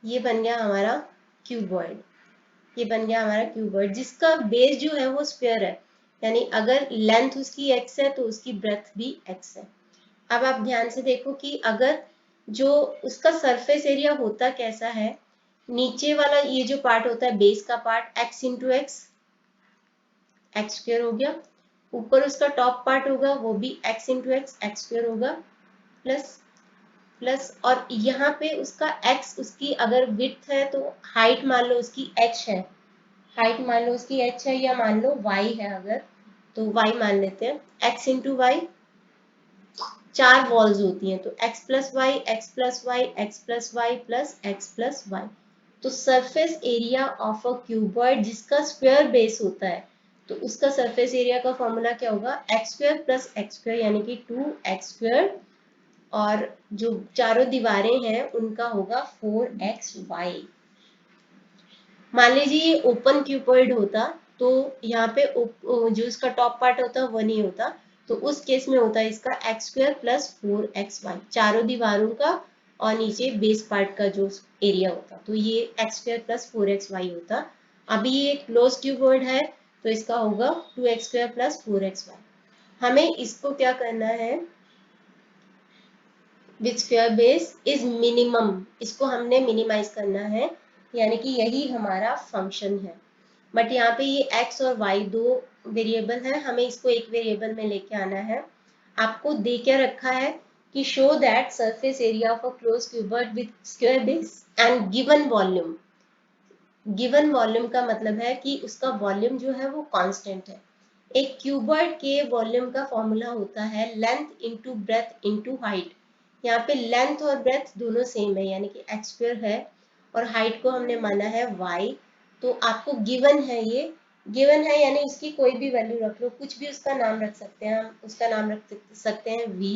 Speaker 1: ये बन गया हमारा क्यूबॉइड, ये बन गया हमारा क्यूबॉइड जिसका बेस जो है वो स्क्वायर है, यानी अगर लेंथ उसकी x है तो उसकी ब्रेथ भी x है। अब आप ध्यान से देखो कि अगर जो उसका सरफेस एरिया होता कैसा है, नीचे वाला ये जो पार्ट होता है बेस का part x into x, x square हो गया, ऊपर उसका टॉप पार्ट होगा वो भी x into x, x square होगा, प्लस प्लस, और यहाँ पे उसका x, उसकी अगर विड्थ है तो हाइट मान लो उसकी h है, हाइट मान लो उसकी h है, या मान लो y है, अगर तो y मान लेते हैं, x इंटू वाई, 4 वॉल्स होती हैं, तो x plus Y, X plus Y, X plus Y plus X plus Y. तो surface area of a cuboid जिसका स्क्वायर बेस होता है, तो उसका सरफेस एरिया का फॉर्मूला क्या होगा x square plus x square, यानी कि 2x स्क्वायर, और जो चारों दीवारें हैं उनका होगा 4xy। मान लीजिए ये ओपन क्यूबॉइड होता तो यहाँ पे जो इसका टॉप पार्ट होता वो नहीं होता, तो उस केस में होता है इसका एक्स स्क्वायर प्लस 4xy, चारों दीवारों का और नीचे बेस पार्ट का जो एरिया होता, तो ये एक्स स्क्वायर प्लस 4xy होता। अभी ये क्लोज क्यूबॉइड है तो इसका होगा 2x स्क्वायर प्लस 4xy। हमें इसको क्या करना है, with square base is minimum, इसको हमने मिनिमाइज करना है, यानी कि यही हमारा फंक्शन है। बट यहाँ पे ये x और y दो वेरिएबल है, हमें इसको एक वेरिएबल में लेके आना है। आपको दे क्या रखा है कि show that surface area of a close cuboid with square base and given volume. Given volume का मतलब है कि उसका वॉल्यूम जो है वो कांस्टेंट है। एक क्यूबॉइड के वॉल्यूम का फॉर्मूला होता है length into breadth into height. यहाँ पे लेंथ और ब्रेथ दोनों सेम है, यानी कि x स्क्वायर है, और हाइट को हमने माना है y। तो आपको गिवन है, ये गिवन है यानी उसकी कोई भी वैल्यू रख लो, कुछ भी उसका नाम रख सकते हैं हम। उसका नाम रख सकते हैं v।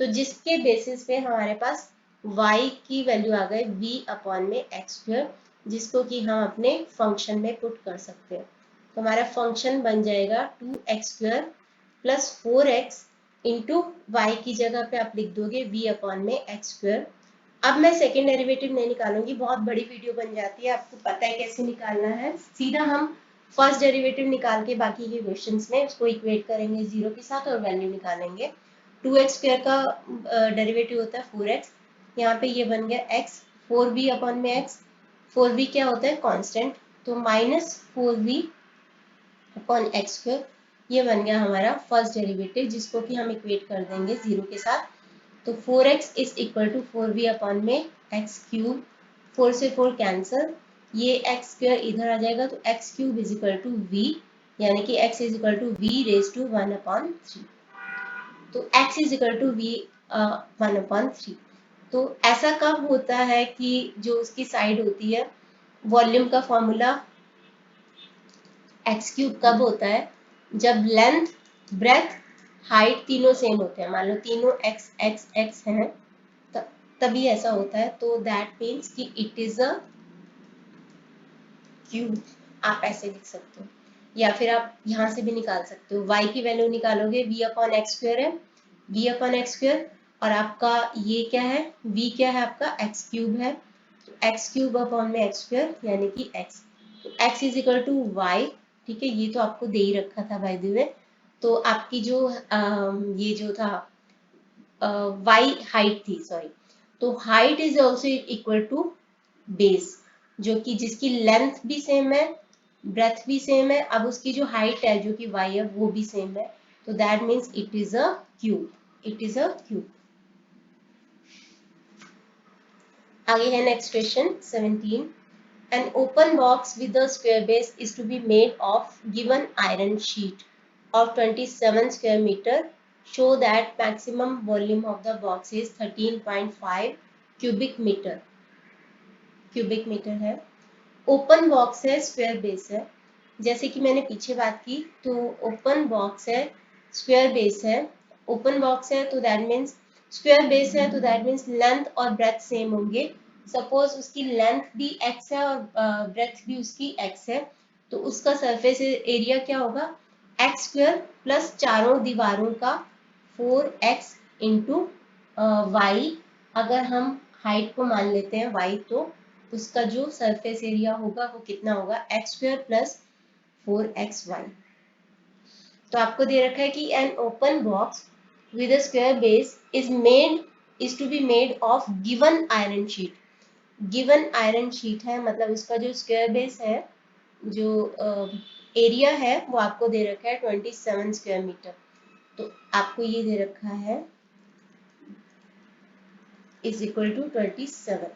Speaker 1: तो जिसके बेसिस पे हमारे पास y की वैल्यू आ गई v अपॉन में x स्क्वायर, जिसको कि हम अपने फंक्शन में पुट कर सकते हैं। तो हमारा फंक्शन बन जाएगा 2x square plus 4x into Y की जगह पे आप लिख दोगे v अपॉन में x स्क्वायर। अब मैं सेकेंड डेरिवेटिव नहीं निकालूंगी, बहुत बड़ी वीडियो बन जाती है, आपको पता है कैसे निकालना है। सीधा हम फर्स्ट डेरिवेटिव निकाल के बाकी के क्वेश्चंस में उसको इक्वेट करेंगे जीरो के साथ और वैल्यू निकालेंगे। 2x स्क्वायर का डेरिवेटिव होता है 4x, यहाँ पे ये बन गया x, 4v अपॉन में x, 4v क्या होता है कांस्टेंट, तो minus 4v upon x square, ये बन गया हमारा फर्स्ट डेरिवेटिव, जिसको कि हम इक्वेट कर देंगे जीरो के साथ। तो 4x is equal to 4v upon में एक्स क्यूब, 4 से 4 कैंसिल, ये एक्स स्क्वायर इधर आ जाएगा, तो x cube is equal to v, यानी कि x is equal to v raise to 1 upon 3। तो x is equal to v 1 upon 3। तो ऐसा कब होता है कि जो उसकी साइड होती है, वॉल्यूम का फॉर्मूला एक्स क्यूब कब होता है, जब लेंथ ब्रेथ हाइट तीनों सेम होते हैं। मान लो तीनों एक्स एक्स एक्स हैं, तभी ऐसा होता है। तो दैट मीन्स कि इट इज अ क्यूब, आप ऐसे लिख सकते हो, या फिर आप यहाँ से भी निकाल सकते हो। y की वैल्यू निकालोगे v अपॉन एक्स स्क्वायर है, v अपॉन एक्स स्क्वायर, और आपका ये क्या है, v क्या है आपका x क्यूब है, तो x क्यूब अपॉन में एक्स स्क्वायर यानी कि x, तो x is equal to y। ठीक है, ये तो आपको दे ही रखा था बाय द वे। तो आपकी जो ये जो था y हाइट थी, सॉरी, तो height is also equal to base, जो कि जिसकी लेंथ भी सेम है, ब्रेथ भी सेम है, अब उसकी जो हाइट है जो कि y है वो भी सेम है, तो that means it is a cube, it is a cube. आगे है next question 17। An open box with a square base is to be made of given iron sheet of 27 square meter. Show that maximum volume of the box is 13.5 cubic meter. Cubic metre है, open box है, square base है। जैसे कि मैंने पीछे बात की, तो ओपन बॉक्स है, स्क्वायर बेस है। ओपन बॉक्स है तो दैट मीन्स स्क्वायर बेस है, तो दैट मीन्स लेंथ और ब्रेथ सेम होंगे। सपोज उसकी लेंथ भी x है और ब्रेथ भी उसकी x है, तो उसका सरफेस एरिया क्या होगा, एक्स स्क्वायर प्लस चारों दीवारों का 4x इंटू वाई। अगर हम हाइट को मान लेते हैं y, तो उसका जो सरफेस एरिया होगा वो कितना होगा, एक्स स्क्वायर प्लस 4xy। तो आपको दे रखा है कि an open box with a square base is to be made of given iron sheet. Given iron sheet है, मतलब उसका जो स्क्वायर बेस है, जो एरिया है वो आपको दे रखा है 27 स्क्वायर मीटर। तो आपको ये दे रखा है इज इक्वल टू 27।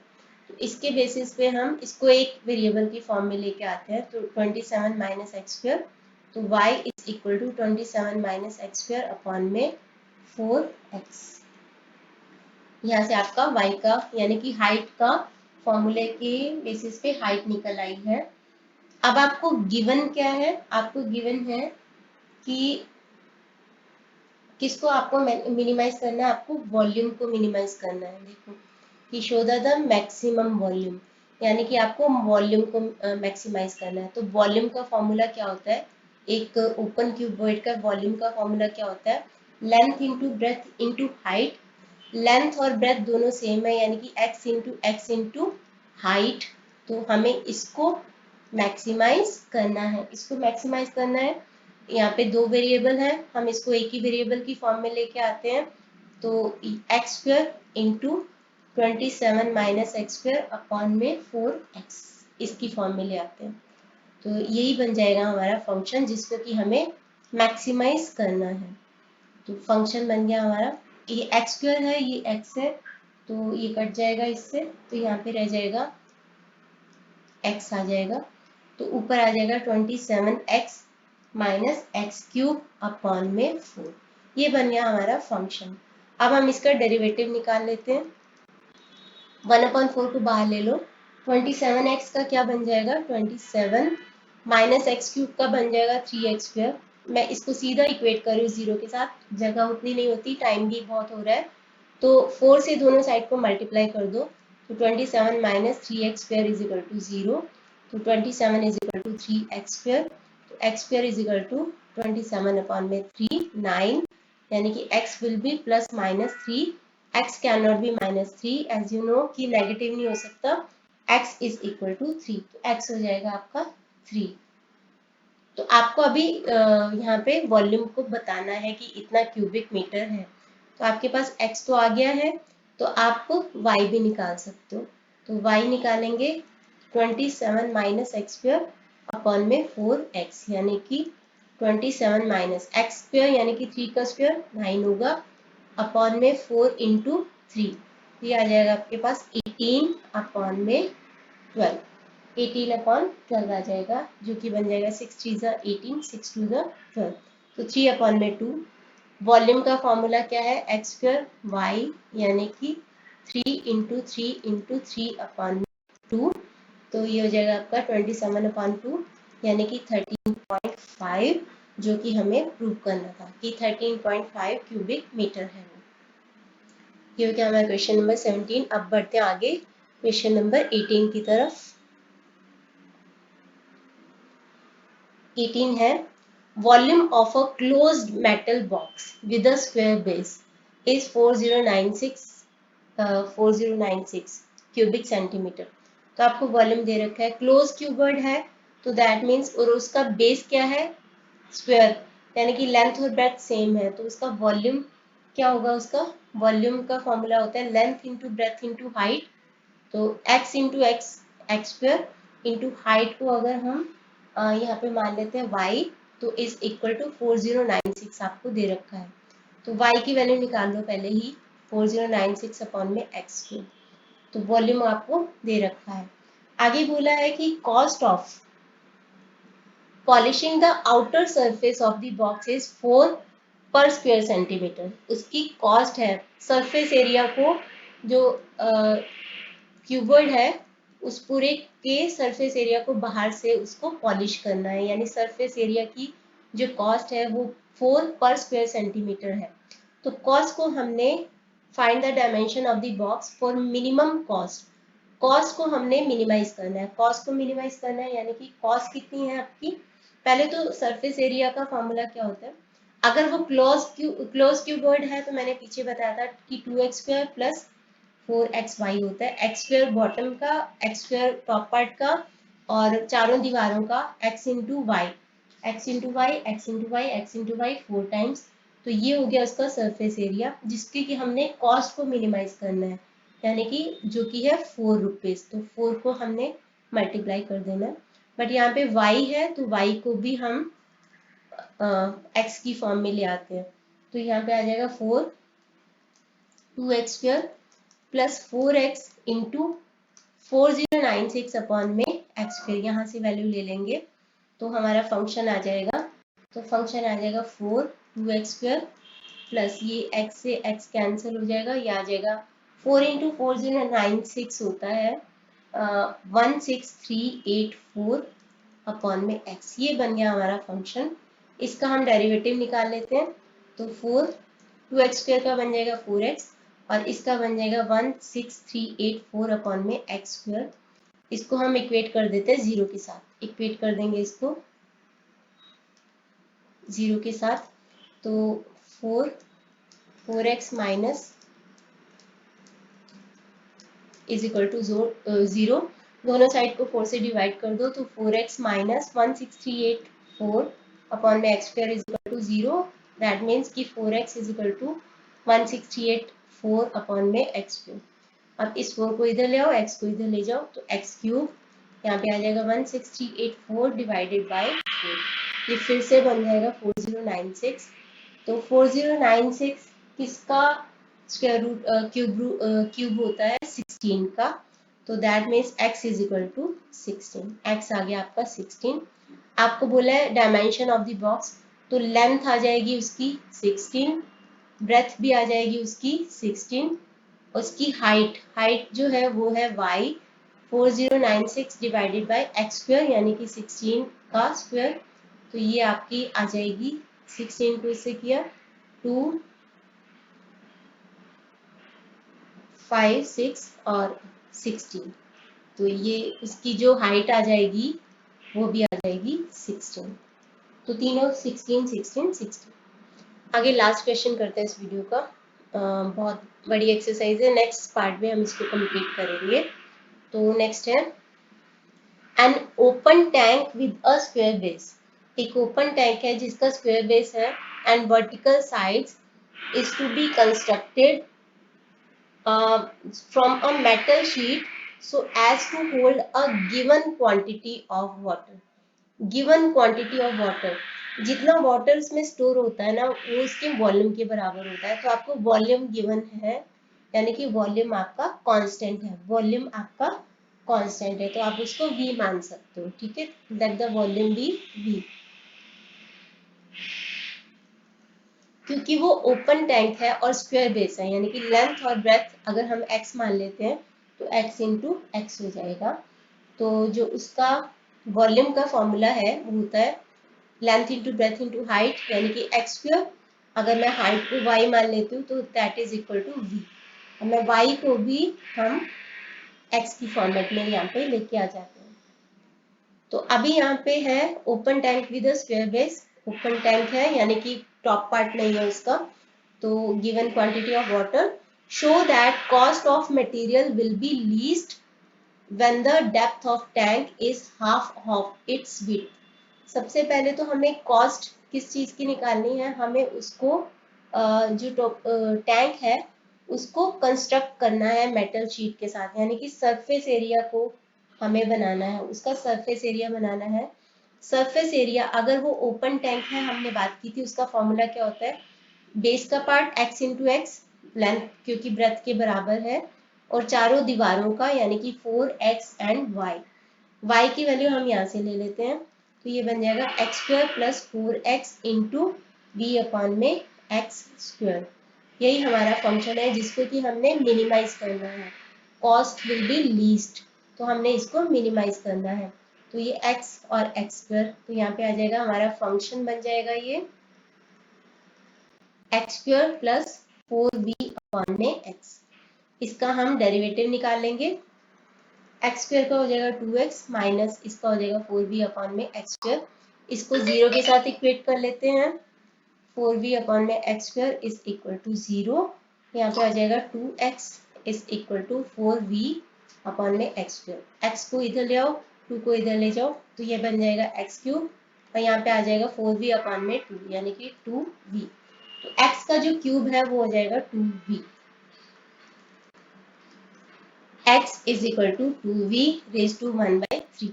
Speaker 1: तो इसके बेसिस पे हम इसको एक वेरिएबल की फॉर्म में लेके आते हैं, तो 27 माइनस एक्स स्क्वायर, तो y is equal to 27 minus x square upon में 4x। यहाँ से आपका y का यानी कि हाइट का फॉर्मूले के बेसिस पे हाइट निकल आई है। अब आपको गिवन क्या है, आपको गिवन है कि किसको आपको मिनिमाइज करना है, आपको वॉल्यूम को मिनिमाइज करना है। देखो कि शो द मैक्सिमम वॉल्यूम, यानी कि आपको वॉल्यूम को मैक्सिमाइज करना है। तो वॉल्यूम का फॉर्मूला क्या होता है, एक ओपन क्यूबॉइड का वॉल्यूम का फॉर्मूला क्या होता है, length into breadth into height. Length और ब्रेथ दोनों सेम है, यानी कि x इंटू हाइट। तो हमें इसको मैक्सिमाइज करना है, इसको मैक्सिमाइज करना है। यहाँ पे दो वेरिएबल है, हम इसको एक ही वेरिएबल की फॉर्म में लेके आते हैं, तो x square into 27 minus x square upon में 4x, इसकी फॉर्म में ले आते हैं। तो यही बन जाएगा हमारा फंक्शन, जिसको कि हमें मैक्सिमाइज करना है। तो फंक्शन बन गया हमारा ये एक्स स्क्वायर है, ये एक्स है, तो ये कट जाएगा इससे, तो यहाँ पे रह जाएगा एक्स आ जाएगा, तो ऊपर आ जाएगा 27x minus x cube upon में 4। ये बन गया हमारा फंक्शन। अब हम इसका डेरिवेटिव निकाल लेते हैं। 1/4 को बाहर ले लो, 27x का क्या बन जाएगा 27 माइनस एक्स क्यूब का बन जाएगा 3x स्क्वायर। मैं इसको सीधा इक्वेट कर रही हूँ जीरो के साथ, जगह उतनी नहीं होती, टाइम भी बहुत हो रहा है, तो 4 से दोनों साइड को मल्टीप्लाई कर दो, तो 27 minus 3x square is equal to 0, तो 27 is equal to 3x square, तो x square is equal to 27 upon में 3 9, यानी कि x will be plus minus 3, x can not be minus 3, as you know कि negative नहीं हो सकता, x is equal to 3, तो x हो जाएगा आपका 3। तो आपको अभी यहाँ पे वॉल्यूम को बताना है कि इतना क्यूबिक मीटर है, तो आपके पास x तो आ गया है, तो आप y भी निकाल सकते हो, तो y निकालेंगे 27 माइनस एक्स स्क्वायर अपॉन में 4x, यानी कि 27 माइनस एक्स स्क्वायर यानी कि 3 का स्क्वायर 9 होगा, अपॉन में 4 इंटू 3, ये आ जाएगा आपके पास 18 अपॉन में 12, 18 अपॉन 12 आ जाएगा, जो कि बन जाएगा 6 3 18, 6 2 12, तो 3 अपॉन में 2। वॉल्यूम का फॉर्मूला क्या है एक्स स्क्वायर वाई, यानी कि 3 इंटू 3 अपॉन 2, तो ये हो जाएगा आपका 27 अपॉन 2, यानी कि 13.5, जो कि हमें प्रूव करना था कि 13.5 क्यूबिक मीटर है। ये हो गया हमारा क्वेश्चन नंबर 17। अब बढ़ते हैं आगे क्वेश्चन नंबर 18 की तरफ। 18 है, volume of a closed metal box with a square base is 4096 cubic centimetre. तो आपको वॉल्यूम दे रखा है, क्लोज क्यूबर्ड है, तो दैट मीन्स, और उसका बेस क्या है स्क्वायर, यानी कि लेंथ और ब्रेथ सेम है, तो उसका वॉल्यूम क्या होगा, उसका वॉल्यूम का फॉर्मूला होता है length into breadth into height, तो x into x square into height को अगर हम यहाँ पे मान लेते हैं y, तो इज इक्वल टू 4096 आपको दे रखा है, तो y की वैल्यू निकाल लो पहले ही, 4096 अपॉन में एक्स क्यूब, तो वॉल्यूम आपको दे रखा है। आगे बोला है कि cost of polishing the outer surface of the box is 4 पर स्क्वायर सेंटीमीटर। उसकी कॉस्ट है सरफेस एरिया को, जो क्यूबर्ड है उस पूरे के सरफेस एरिया को बाहर से उसको पॉलिश करना है, यानी सरफेस एरिया की जो कॉस्ट है वो 4 पर स्क्वायर सेंटीमीटर है। तो कॉस्ट को हमने find the dimension of the box for minimum cost, cost को हमने मिनिमाइज करना है, कॉस्ट को मिनिमाइज करना है, यानी कि कॉस्ट कितनी है आपकी, पहले तो सरफेस एरिया का फॉर्मूला क्या होता है, अगर वो क्लोज क्यूबर्ड है तो मैंने पीछे बताया था कि 2x स्क्वायर प्लस 4xy होता है, एक्स स्क्वायर बॉटम का, एक्स स्क्वायर टॉप पार्ट का, और चारों दीवारों का x into y, x into y, x into y, x into y 4 times, तो ये हो गया उसका सरफेस एरिया, जिसकी कि हमने कॉस्ट को मिनिमाइज करना है, यानी कि जो कि है 4 रुपीज, तो 4 को हमने मल्टीप्लाई कर देना है, बट यहाँ पे y है तो y को भी हम x की फॉर्म में ले आते हैं, तो यहाँ पे आ जाएगा 2x square plus 4x into 4096 upon में एक्स स्क्वायर, यहाँ से वैल्यू ले लेंगे तो हमारा फंक्शन आ जाएगा, तो फंक्शन आ जाएगा 2x स्क्वायर प्लस ये x से x कैंसिल हो जाएगा, ये आ जाएगा 4 इंटू 4096 होता है 16384 अपॉन में x, ये बन गया हमारा फंक्शन। इसका हम डेरिवेटिव निकाल लेते हैं, तो 2x स्क्वायर का बन जाएगा 4x, और इसका बन जाएगा 16384 अपॉन में एक्स स्क्वायर। इसको हम इक्वेट कर देते हैं जीरो के साथ, इक्वेट कर देंगे इसको जीरो के साथ, तो 4x minus is equal to 0, दोनों साइड को 4 से डिवाइड कर दो, तो 4x माइनस 16384 अपॉन में x square is equal to 0, that means कि 4x is equal to 16384 upon में एक्स क्यूब। अब इस 4 को इधर ले आओ, x को इधर ले जाओ, तो x क्यूब यहाँ पे आ जाएगा 16384 डिवाइडेड बाय 4, ये फिर से बन जाएगा 4096, तो 4096 किसका स्क्वायर रूट क्यूब होता है 16 का, तो that means x is equal to 16। x आ गया आपका 16। आपको बोला है डायमेंशन ऑफ द बॉक्स, तो लेंथ आ जाएगी उसकी 16, ब्रेथ भी आ जाएगी उसकी 16, उसकी हाइट जो है वो है y 4096 divided by x square यानी कि 16 का स्क्वायर। तो ये आपकी आ जाएगी 16 को इससे किया 2 5 6 और 16, तो ये उसकी जो हाइट आ जाएगी वो भी आ जाएगी 16। तो तीनों 16 16 16। आगे लास्ट क्वेश्चन करते हैं इस वीडियो का। बहुत बड़ी एक्सरसाइज है, नेक्स्ट पार्ट में हम इसको कंप्लीट करेंगे। तो नेक्स्ट है an open tank with a square base. एक ओपन टैंक है जिसका स्क्वायर बेस है and vertical sides is to be constructed from a metal sheet so as to hold a given quantity of water। Given quantity of water, जितना water उसमें store होता है ना वो उसके वॉल्यूम के बराबर होता है। तो आपको वॉल्यूम गिवन है, यानी कि वॉल्यूम आपका कांस्टेंट है, वॉल्यूम आपका कांस्टेंट है, तो आप उसको v मान सकते हो। ठीक है, let the volume be v। क्योंकि वो ओपन टैंक है और स्क्वायर बेस है, यानी कि लेंथ और ब्रेथ अगर हम x मान लेते हैं तो x इंटू एक्स हो जाएगा। तो जो उसका वॉल्यूम का फॉर्मूला है वो होता है length into breadth into height, यानी कि एक्स स्क्वायर। अगर मैं हाइट को y मान लेती हूँ तो that is equal to v। और मैं y को भी हम x की फॉर्मेट में यहाँ पे लेके आ जाते हैं। तो अभी यहाँ पे है open tank with a square base, open tank है यानी कि टॉप पार्ट नहीं है उसका। तो given quantity of water, show that cost of material will be least when the depth of tank is half of its width. सबसे पहले तो हमें कॉस्ट किस चीज की निकालनी है, हमें उसको जो टैंक है उसको कंस्ट्रक्ट करना है मेटल शीट के साथ, यानी कि सरफेस एरिया को हमें बनाना है, उसका सरफेस एरिया बनाना है। सरफेस एरिया अगर वो ओपन टैंक है, हमने बात की थी उसका फॉर्मूला क्या होता है, बेस का part x into x, length क्योंकि ब्रेथ के बराबर है, और चारों दीवारों का यानी कि 4x एंड y की वैल्यू हम यहाँ से ले लेते हैं। तो ये बन जाएगा x square plus 4x into v upon में एक्स स्क्वायर। यही हमारा फंक्शन है जिसको कि हमने मिनिमाइज करना है, कॉस्ट विल बी लीस्ट, तो हमने इसको मिनिमाइज करना है। तो ये x और x स्क्वायर, तो यहाँ पे आ जाएगा हमारा फंक्शन बन जाएगा ये x square plus 4v upon में x। इसका हम डेरिवेटिव निकालेंगे, एक्स स्क्वायर का हो जाएगा 2x माइनस इसका हो जाएगा 4v अपॉन में एक्स स्क्वायर। इसको जीरो के साथ इक्वेट कर लेते हैं, 4v अपॉन में x square is equal to 0। यहाँ पे आ जाएगा 2x is equal to 4v upon में एक्स स्क्वायर। एक्स को इधर ले आओ, 2 को इधर ले जाओ, तो ये बन जाएगा एक्स क्यूब, और यहाँ पे आ जाएगा 4v अपॉन में 2 यानी कि 2v। तो x का जो क्यूब है वो हो जाएगा 2v। x is equal to 2v raise to 1/3।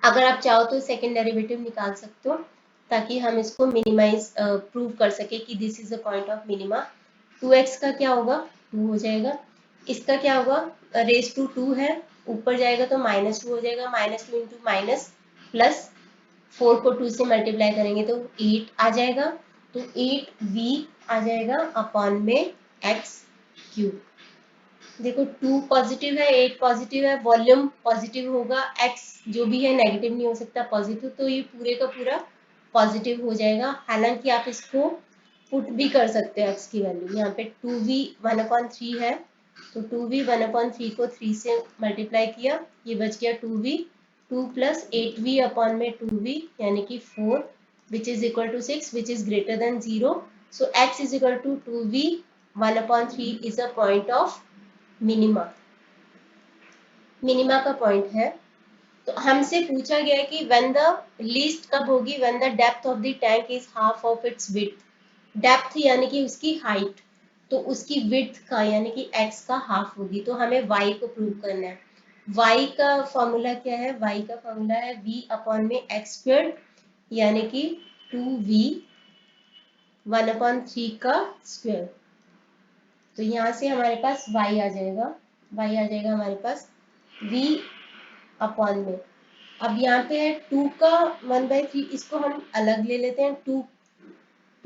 Speaker 1: अगर आप चाहो तो सेकेंड डेरिवेटिव निकाल सकते हो ताकि हम इसको मिनिमाइज प्रूव कर सके कि this is the point of minima. 2x का क्या होगा, 2 हो जाएगा, इसका क्या होगा रेज टू 2 है, ऊपर जाएगा तो -2 हो जाएगा, -2 इंटू माइनस प्लस 4 को 2 से मल्टीप्लाई करेंगे तो 8 आ जाएगा, तो 8v आ जाएगा अपॉन में एक्स क्यूब। देखो 2 पॉजिटिव है 8 पॉजिटिव है, वॉल्यूम पॉजिटिव होगा, x जो भी है नेगेटिव नहीं हो सकता पॉजिटिव, तो ये पूरे का पूरा पॉजिटिव हो जाएगा। हालांकि आप इसको पुट भी कर सकते हो x की वैल्यू, यहाँ पे 2v 1/3 है, तो 2v 1/3 को 3 से मल्टीप्लाई किया, ये बच गया 2v, 2 प्लस 8v अपॉन में 2v यानी कि 4 which is equal to 6 which is greater than 0। So x is equal to 2v 1/3 is a point of minima, minima का पॉइंट है। तो हमसे पूछा गया है कि व्हेन द लीस्ट कब होगी, when the depth of the tank is half of its width. Depth यानी कि उसकी हाइट, तो उसकी विड्थ का यानी कि x का हाफ होगी, तो हमें y को प्रूव करना है। y का फॉर्मूला क्या है, y का फॉर्मूला है v अपॉन में एक्स स्क्वायर यानी कि 2v 1/3 का स्क्वायर। तो यहाँ से हमारे पास y आ जाएगा, हमारे पास v अपॉन में। अब यहाँ पे है 2 का 1/3, इसको हम अलग ले लेते हैं। 2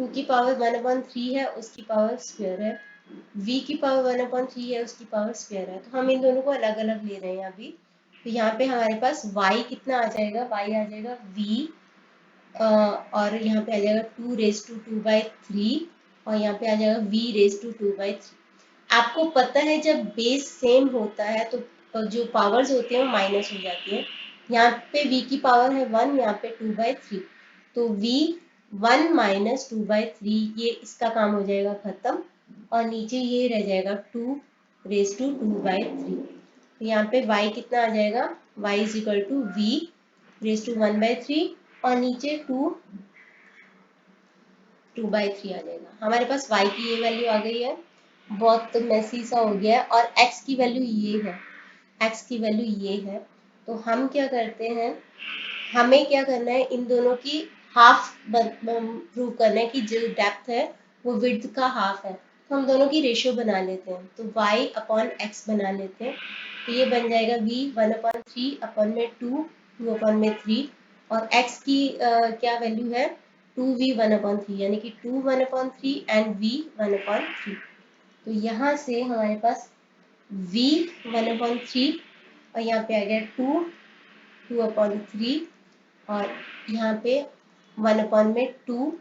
Speaker 1: की पावर 1/3 है, उसकी पावर स्क्वायर है। v की पावर 1/3 है, उसकी पावर स्क्वायर है। तो हम इन दोनों को अलग अलग ले रहे हैं अभी। तो यहाँ पे हमारे पास y कितना आ जाएगा, y आ जाएगा v और यहाँ पे आ जाएगा 2⁻²/3 और यहाँ पे आ जाएगा v⁻²/3। आपको पता है जब बेस सेम होता है तो जो पावर्स होते हैं वो माइनस हो जाती है। यहाँ पे v की पावर है 1, यहाँ पे 2/3, तो v 1 - 2/3, ये इसका काम हो जाएगा खत्म और नीचे ये रह जाएगा 2⁻²/3। तो यहाँ पे y कितना आ जाएगा, y = v⁻1/3 और नीचे 2/3 आ जाएगा। हमारे पास y की ये वैल्यू आ गई है, बहुत मैसी सा हो गया है। और x की वैल्यू ये है, x की वैल्यू ये है। तो हम क्या करते हैं, हमें क्या करना है, इन दोनों की हाफ प्रूव करना है कि जो डेप्थ है वो विड्थ का हाफ है। तो हम दोनों की रेशियो बना लेते हैं, तो y/x बना लेते हैं। तो ये बन जाएगा v 1/3 अपन में 2, 2/3 और x की क्या वैल्यू है 2v 1/3, यानी कि 2 1/3 एंड v 1/3। तो यहाँ से हमारे पास v 1/3 और यहाँ पे आ गया 2/3 और यहाँ पे 1/2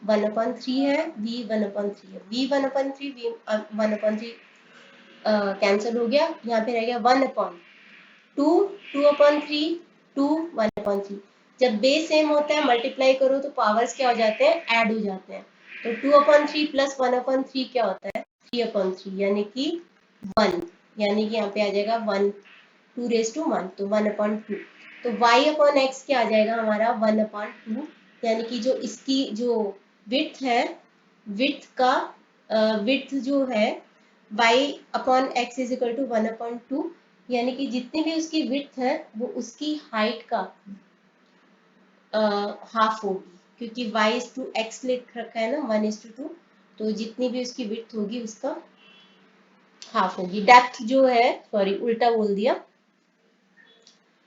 Speaker 1: 1/3 है, v 1/3 है, v 1/3 v 1/3 कैंसिल हो गया। यहाँ पे रह गया 1/2 2/3 2 1/3। जब बेस सेम होता है मल्टीप्लाई करो तो पावर्स क्या हो जाते हैं, ऐड हो जाते हैं। तो 2/3 प्लस 1/3 क्या होता है 3/3, यानी कि 1, यानी कि यहाँ पे आ जाएगा 1 2⁻1, तो 1/2। तो y/x क्या आ जाएगा हमारा 1/2, यानी कि जो इसकी जो विड्थ है, विड्थ का विड्थ जो है y/x = 1/2, यानी कि जितनी भी उसकी विड्थ है वो उसकी हाइट का हाफ होगी, क्योंकि y/x लिख रखा है ना 1:2, तो जितनी भी उसकी विड्थ होगी उसका हाफ होगी। डेप्थ जो है, सॉरी उल्टा बोल दिया,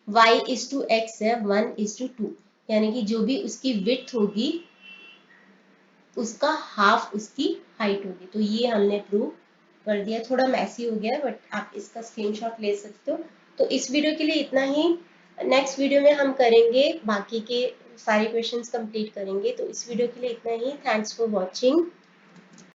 Speaker 1: y/x है 1:2, यानी कि जो भी उसकी विड्थ होगी उसका हाफ उसकी हाइट होगी। तो ये हमने प्रूव कर दिया। थोड़ा मैसी हो गया बट आप इसका स्क्रीनशॉट ले सकते हो। तो इस वीडियो के लिए इतना ही। नेक्स्ट वीडियो में हम करेंगे बाकी के सारे क्वेश्चंस कंप्लीट करेंगे। तो इस वीडियो के लिए इतना ही। Thanks for watching.